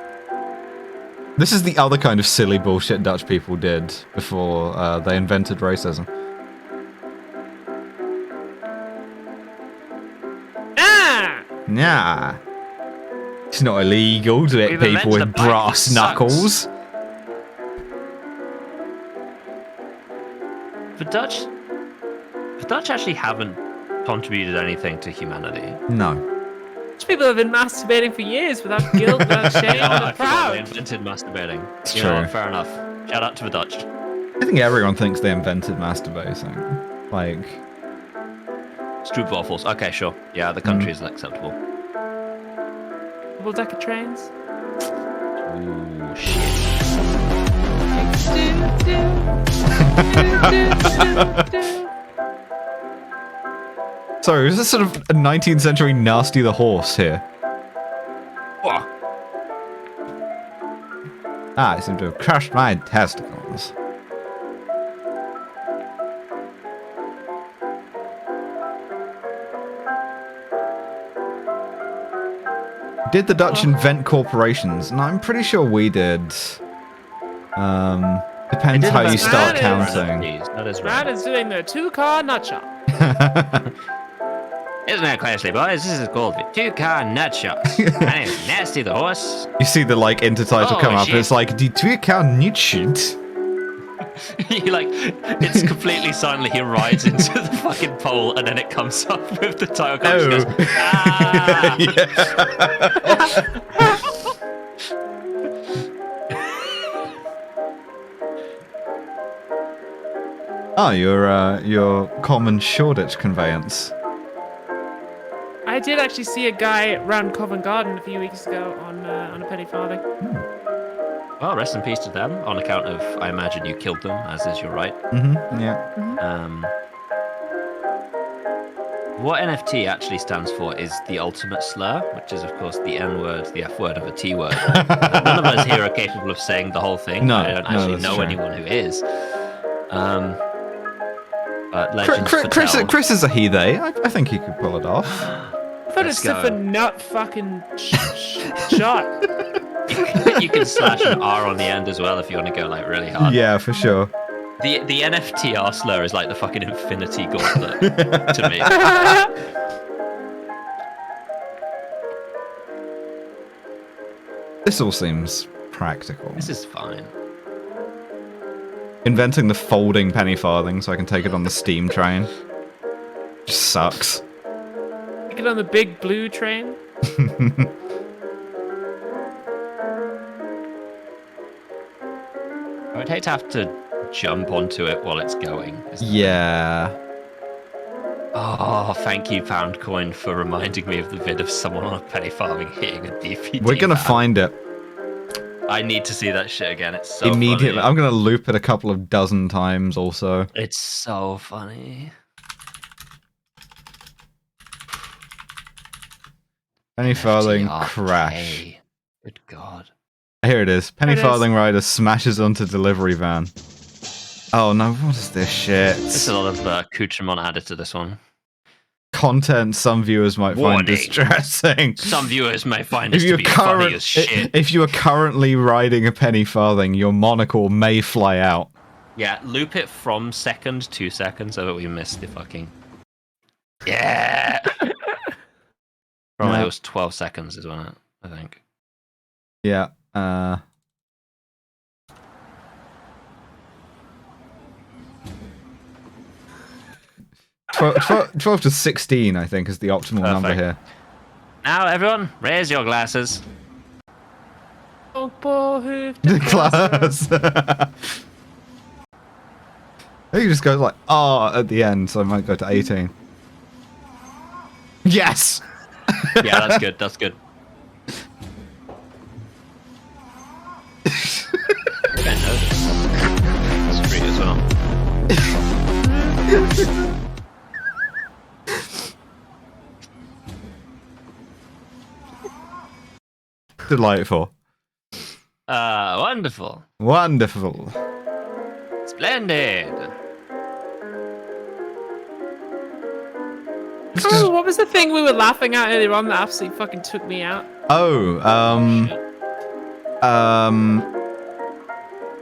This is the other kind of silly bullshit Dutch people did before they invented racism. Ah! Nah. It's not illegal to hit We've people invented with a bike brass that sucks. knuckles. The Dutch actually haven't contributed anything to humanity. No. People have been masturbating for years without guilt, without shame, Yeah, I without forgot proud. they invented masturbating. It's You know true. what, fair enough. Shout out to the Dutch. I think everyone thinks they invented masturbating. Like, Stroopwafels. Okay, sure. Yeah, the country is acceptable. Double-decker trains. Ooh, shit. Sorry, was this sort of a 19th century Nasty the Horse here? What? I seem to have crushed my testicles. Did the Dutch invent corporations? No, I'm pretty sure we did. Depends how you start counting. That is Man right. is doing the two-car nut shop. Isn't that classy, boys? This is called the two-car nut shop. My name is Nasty the Horse. You see the like intertitle Oh, come up, shit. and it's like die two-car Nutshit. You like, it's completely silently. He rides into the fucking pole, and then it comes up with the title card. Oh. Goes, ah! Oh, your common Shoreditch conveyance. I did actually see a guy around Covent Garden a few weeks ago on a penny farthing. Well, rest in peace to them, on account of, I imagine you killed them, as is your right. Yeah. What NFT actually stands for is the ultimate slur, which is, of course, the N word, the F word of a T word. None of us here are capable of saying the whole thing. No, I don't actually that's know true. anyone who is. But legends foretell. Chris is a he they. I think he could pull it off. I thought it stood for nut fucking shot. You can slash an R on the end as well if you want to go like really hard. Yeah, for sure. The NFTR slur is like the fucking infinity gauntlet to me. This all seems practical. This is fine. Inventing the folding penny farthing so I can take it on the steam train. Just sucks. Get on the big blue train. I would hate to have to jump onto it while it's going. Yeah. Oh, thank you, Pound Coin, for reminding me of the vid of someone on a penny farthing hitting a DPD. We're gonna van. find it. I need to see that shit again. It's so Immediately. funny. I'm gonna loop it a couple of dozen times also. It's so funny. Penny farthing FTRK. crash. Good God. Here it is. Penny It is. farthing rider smashes onto delivery van. Oh no, what is this shit? There's a lot of accoutrement added to this one. Content some viewers might find Warning. distressing. Some viewers may find this to be funny as shit. If you are currently riding a penny farthing, your monocle may fly out. Yeah, loop it from second to second so that we miss the fucking... Yeah! Probably Yeah. it was 12 seconds is on it, I think. Yeah. 12 to 16, I think, is the optimal number here. Now, everyone, raise your glasses. Oh, boy, Class. I think it just goes like at the end, so I might go to 18. Yes. Yeah, that's good. That's good. I know this. That's free as well. Delightful. Wonderful. Wonderful. Splendid. Oh, what was the thing we were laughing at earlier on that absolutely fucking took me out?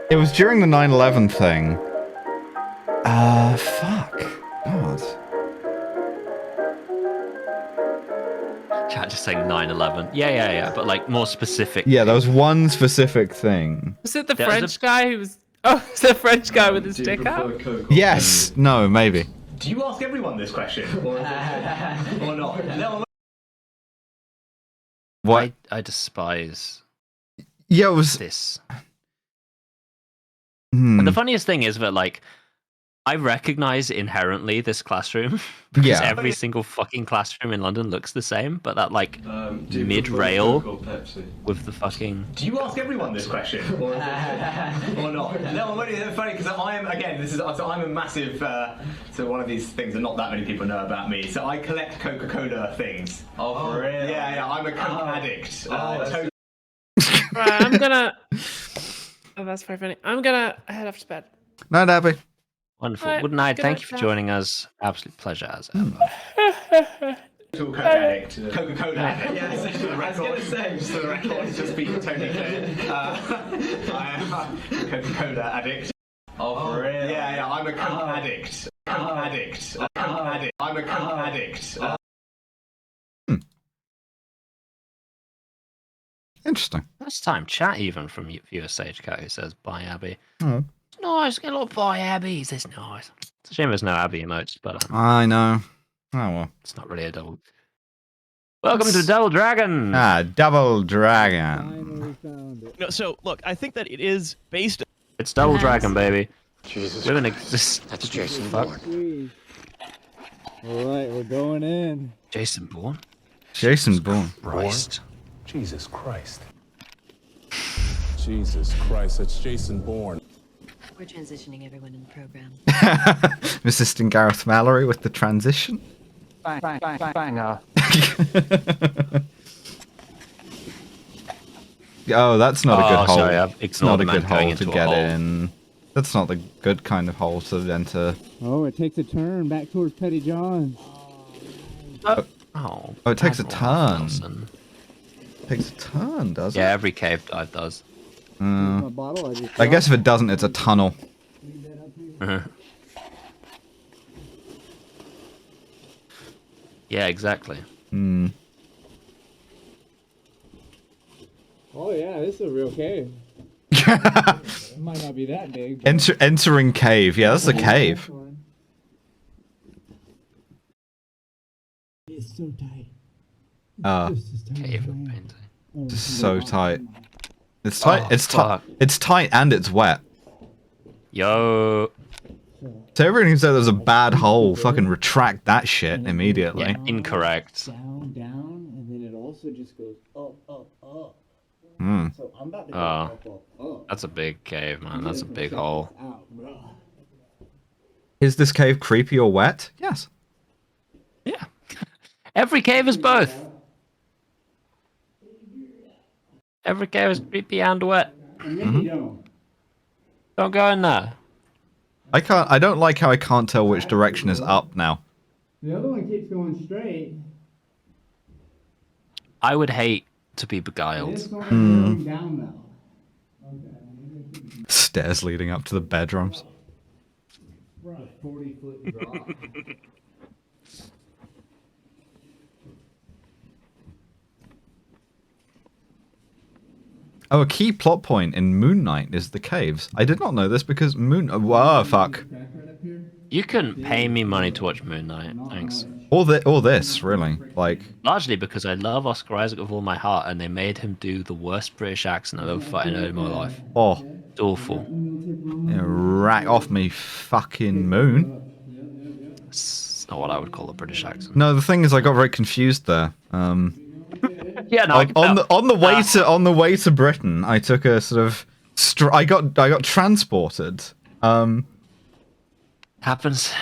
It was during the 9/11 thing. Fuck. God. Chat just saying 9/11. Yeah. But like more specific. Yeah, there was one specific thing. Was it the There was French guy who was... Oh, it's the French guy with his dick out? Yes. No, maybe. Do you ask everyone this question? Or not? No. What? I despise Yeah, it was... this. Hmm. And the funniest thing is that like I recognize inherently this classroom because Yeah. every single fucking classroom in London looks the same, but that like mid-rail with the fucking. Do you ask everyone this question or not? No, I'm only funny because I am again. I'm a massive. So one of these things that not that many people know about me. So I collect Coca-Cola things. Oh, for real? Yeah, I'm a Coke addict. Right, I'm gonna. Oh, that's very funny. I'm gonna head off to bed. Night, Abby. Wonderful. Right, Good night. good Thank night, you for Dad. joining us. Absolute pleasure as ever. Coke addict. Coca-Cola addict. Yeah, I was going to say, just for the record, just be totally clear. I am a Coca-Cola addict. Oh, for real? Yeah, I'm a Coke addict. Coke addict. Coke addict. I'm a Coke addict. Interesting. First time chat even from viewer Sage Cat who says bye Abby. Oh. It's nice, get a little bye Abby. It's nice. It's a shame there's no Abby emotes, but I know. Oh well. it's not really a double. Welcome to Double Dragon. Double Dragon. No, so look, I think that it is based. It's Double Dragon, baby. Jesus. Women exist. That's Jason Bourne. All right, we're going in. Jason Bourne. Jason Bourne. Christ. Jesus Christ. Jesus Christ, that's Jason Bourne. We're transitioning everyone in the program. Assisting Gareth Mallory with the transition. Bang, bang, bang, bang, banger. Oh, that's not a good hole. Sorry, I've It's not a ignored good the man going hole to into a get hole. in. That's not the good kind of hole to enter. Oh, it takes a turn back towards Petty John. Oh, it takes a Admiral turn. Nelson. Takes a turn, does it? Yeah, every cave dive does. I guess if it doesn't, it's a tunnel. Yeah, exactly. Hmm. Oh yeah, this is a real cave. It might not be that big. But... Entering cave. Yeah, that's a cave. It's so tight. Cave of painting. It's so tight. It's tight. It's tight. It's tight and it's wet. Yo. So everyone who said there's a bad hole, fucking retract that shit immediately. Yeah, incorrect. Down, down, and then it also just goes up, up, up. Hmm. So I'm about to go Oh, up, up, up. that's a big cave, man. That's a big hole. Out, bro. Is this cave creepy or wet? Yes. Every cave is both. Every cave is creepy and wet. Don't go in there. I don't like how I can't tell which direction is up now. The other one keeps going straight. I would hate to be beguiled. Going down now. Stairs leading up to the bedrooms. 40-foot drop. Oh, a key plot point in Moon Knight is the caves. I did not know this because Whoa, fuck. You couldn't pay me money to watch Moon Knight, thanks. Or this, really. Like, Largely because I love Oscar Isaac with all my heart, and they made him do the worst British accent I've ever fucking heard in my life. oh, It's awful. yeah, rack off me fucking moon. It's not what I would call a British accent. No, the thing is, I got very confused there. Yeah, no, on the way to Britain, I took a sort of I got transported. Happens.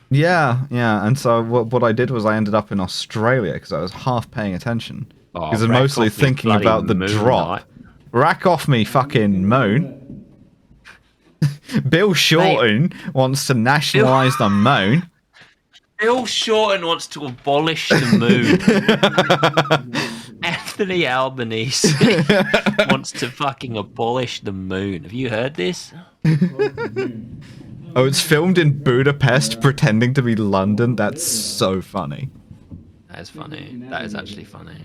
Yeah, and so what I did was I ended up in Australia because I was half paying attention because I'm mostly thinking about the drop. Night. Rack off me fucking moon. Bill Shorten wants to nationalise the moon. Bill Shorten wants to abolish the moon. Anthony Albanese wants to fucking abolish the moon. Have you heard this? Oh, it's filmed in Budapest pretending to be London. That's so funny. That is funny. That is actually funny.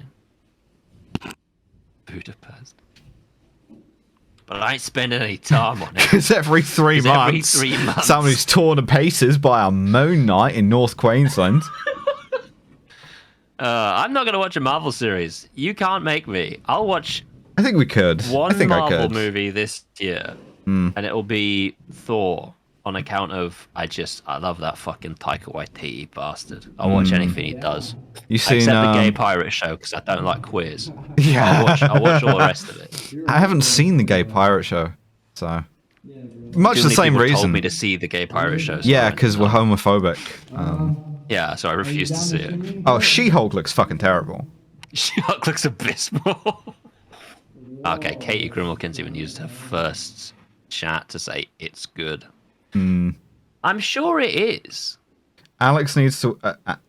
Budapest. But I ain't spending any time on it. It's every 3 months. Every 3 months. Somebody's torn to pieces by a moon knight in North Queensland. I'm not going to watch a Marvel series. You can't make me. I'll watch I think we could. one I think Marvel I could. movie this year, Hmm. and it'll be Thor. on account of I love that fucking Taika Waititi bastard. I'll watch anything he does. You seen except the Gay Pirate Show because I don't like queers. Yeah. I'll watch all the rest of it. I haven't seen the Gay Pirate Show, so much Too the many same people reason. told me to see the Gay Pirate Show. So Yeah, because we're homophobic. Yeah, so I refuse to see it. Oh, She-Hulk looks fucking terrible. She-Hulk looks abysmal. Okay, Katie Grimmelkins even used her first chat to say it's good. I'm sure it is. Alex needs to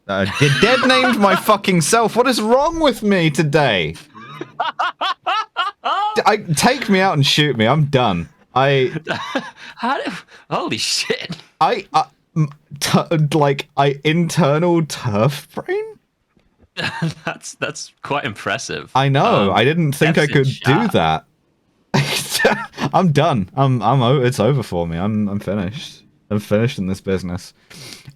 dead named my fucking self. What is wrong with me today? Take me out and shoot me. I'm done. Holy shit! Internal turf brain. That's quite impressive. I know. I didn't think I could do that. I'm done. It's over for me. I'm finished. I'm finished in this business.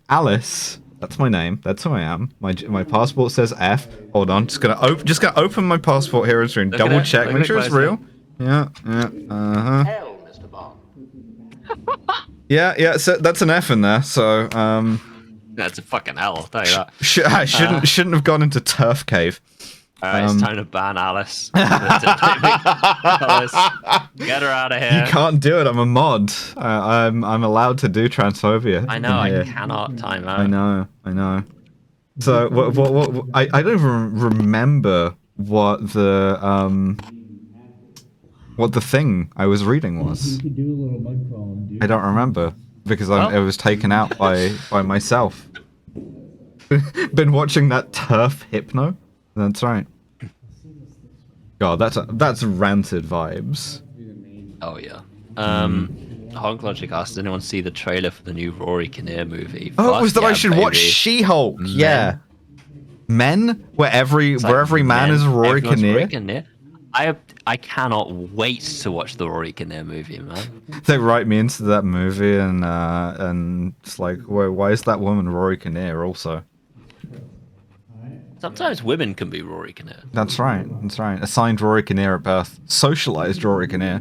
Alice, that's my name. That's who I am. My passport says F. Hold on. Just gonna open my passport here and double check, make sure it's real. Yeah. Hell, Mr. Bond. Yeah. So that's an F in there. So that's a fucking L. I'll tell you that. I shouldn't have gone into Turf Cave. Alright, it's time to ban Alice. Alice. Get her out of here. You can't do it. I'm a mod. I'm allowed to do transphobia. I know. I cannot time out. I know. So what I don't even remember what the thing I was reading was. I don't remember because it was taken out by myself. Been watching that Turf Hypno. That's right. God, that's ranted vibes. Oh yeah. Honk Logic asked, did anyone see the trailer for the new Rory Kinnear movie? Oh, it was that I should watch She-Hulk. Yeah. Men? Where every man is Rory Kinnear? I cannot wait to watch the Rory Kinnear movie, man. They write me into that movie and it's like, why is that woman Rory Kinnear also? Sometimes women can be Rory Kinnear. That's right. Assigned Rory Kinnear at birth. Socialized Rory Kinnear.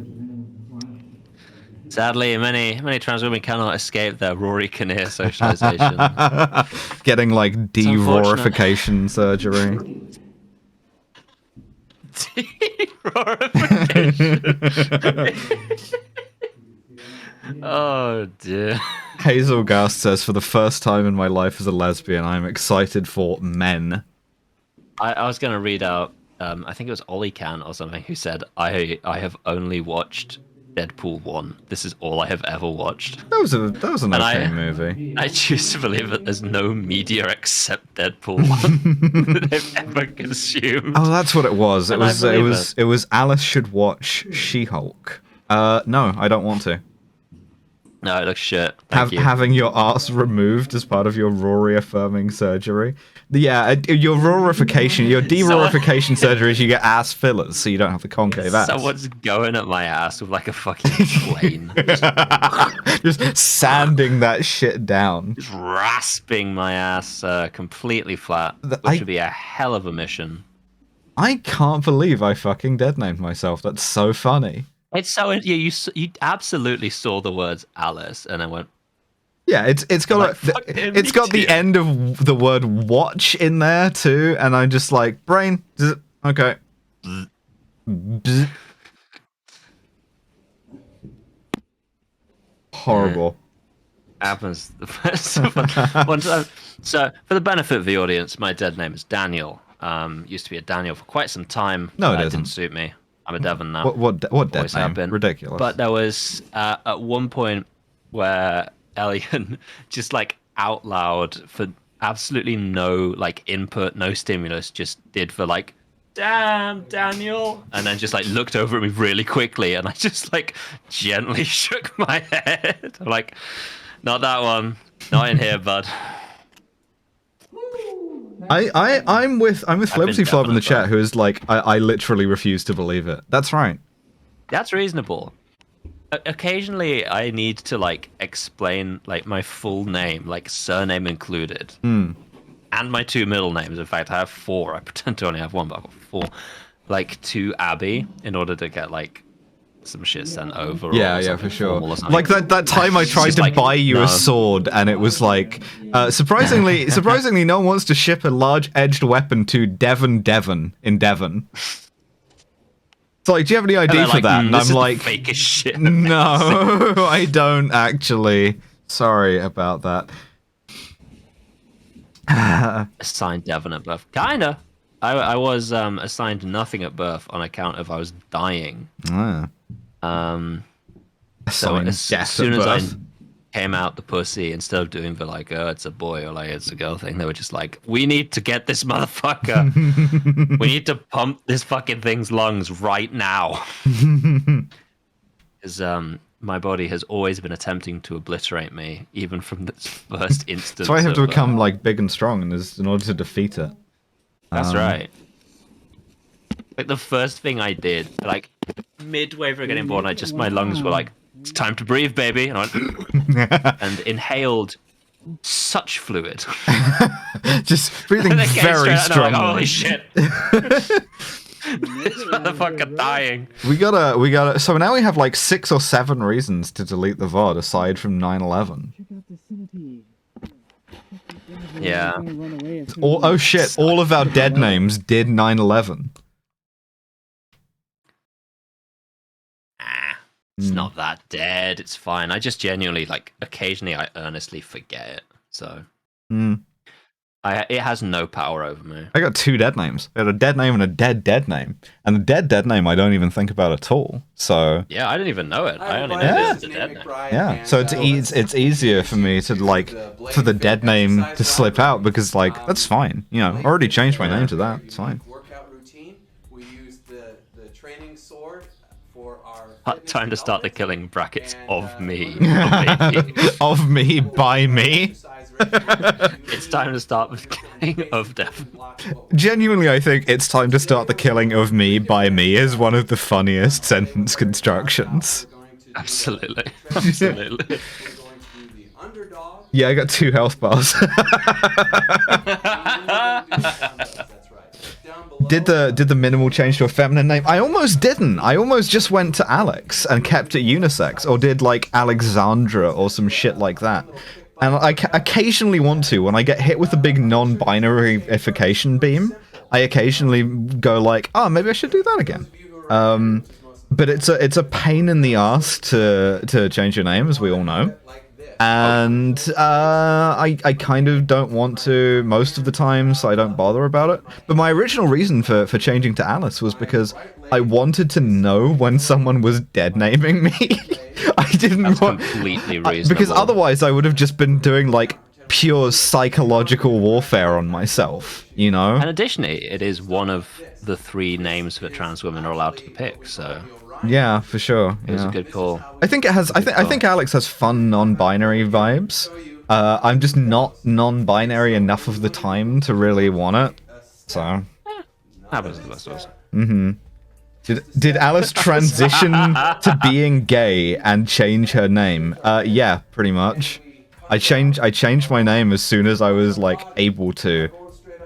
Sadly, many trans women cannot escape their Rory Kinnear socialization. Getting like de-rorification surgery. Oh dear. Hazel Gast says, for the first time in my life as a lesbian, I'm excited for men. I was going to read out, I think it was Ollie Can or something, who said, I have only watched Deadpool 1. This is all I have ever watched. That was an okay movie. I choose to believe that there's no media except Deadpool 1 that they've ever consumed. Oh, that's what it was. And It was Alice should watch She-Hulk. No, I don't want to. No, it looks shit. Thank you. Having your arse removed as part of your Rory affirming surgery. Yeah, your rorification, your de-rorification surgery is you get ass fillers, so you don't have the concave ass. Someone's going at my ass with like a fucking plane. Just sanding that shit down. Just rasping my ass completely flat, which would be a hell of a mission. I can't believe I fucking dead-named myself. That's so funny. It's so you absolutely saw the words Alice and then went. Yeah, it's got it's got the end of the word watch in there too, and I'm just like brain. Okay. Horrible. Happens the first one time. So for the benefit of the audience, my dead name is Daniel. Used to be a Daniel for quite some time. No, it didn't suit me. I'm a Devon now. What dead name? Been. Ridiculous. But there was at one point where Elian just like out loud for absolutely no like input, no stimulus, just did for like, damn Daniel, and then just like looked over at me really quickly, and I just like gently shook my head. I'm like, not that one, not in here, bud. I'm with Flimsy Flob in the chat, who is like, I literally refuse to believe it. That's right. That's reasonable. Occasionally, I need to like explain like my full name, like surname included, and my two middle names. In fact, I have 4. I pretend to only have 1, but I've got 4. Like to Abby, in order to get like some shit sent over. Yeah, or yeah, for sure. formal or something. Like that time I tried to buy you a sword, and it was like, surprisingly, no one wants to ship a large edged weapon to Devon in Devon. It's like, do you have any ID for that? And I'm like, fake as shit. No, I don't actually. Sorry about that. Assigned Devon at birth. Kinda. I was assigned nothing at birth on account of I was dying. Ah. So Assigned as death soon at as I birth. came out the pussy, instead of doing the like, oh, it's a boy or like it's a girl thing, they were just like, we need to get this motherfucker. We need to pump this fucking thing's lungs right now. Because my body has always been attempting to obliterate me, even from the first instance. So I have to of, become like big and strong in order to defeat it. That's right. Like the first thing I did, like midway through getting born, my lungs were like, it's time to breathe, baby, and I went and inhaled such fluid. Just breathing And then came very straight out, and strongly. I'm like, holy shit. This motherfucker dying. We gotta. So now we have like 6 or 7 reasons to delete the VOD aside from 9/11. Yeah. Oh shit! All of our dead names did 9/11. It's not that dead. It's fine. I just genuinely, like, occasionally I earnestly forget it. So it has no power over me. I got 2 dead names. I got a dead name and a dead name. And the dead name I don't even think about at all. So Yeah, I didn't even know it. I only know this is a dead name. yeah, so it's easier for me to like for the dead name to slip out because like that's fine. You know, I already changed my name to that. It's fine. Workout routine. We use the training sword for our Time to start the killing brackets of me. Of me by me. It's time to start the killing of Devon. Genuinely, I think it's time to start the killing of me by me is one of the funniest sentence constructions. Absolutely. Absolutely. Yeah, I got 2 health bars. Did the minimal change to a feminine name? I almost didn't. I almost just went to Alex and kept it unisex, or did like Alexandra or some shit like that. And I occasionally want to, when I get hit with a big non-binary-ification beam, I occasionally go like, oh, maybe I should do that again. But it's a pain in the ass to change your name, as we all know. And I kind of don't want to most of the time, so I don't bother about it. But my original reason for changing to Alice was because I wanted to know when someone was dead naming me. I didn't want completely reasonable. because otherwise I would have just been doing like pure psychological warfare on myself, you know? And additionally, it is one of the 3 names that trans women are allowed to pick, so Yeah, for sure. it was a good call. I think it has. I think Alex has fun non-binary vibes. I'm just not non-binary enough of the time to really want it. So happens to the best of us. Did Alice transition to being gay and change her name? Yeah, pretty much. I changed my name as soon as I was like able to.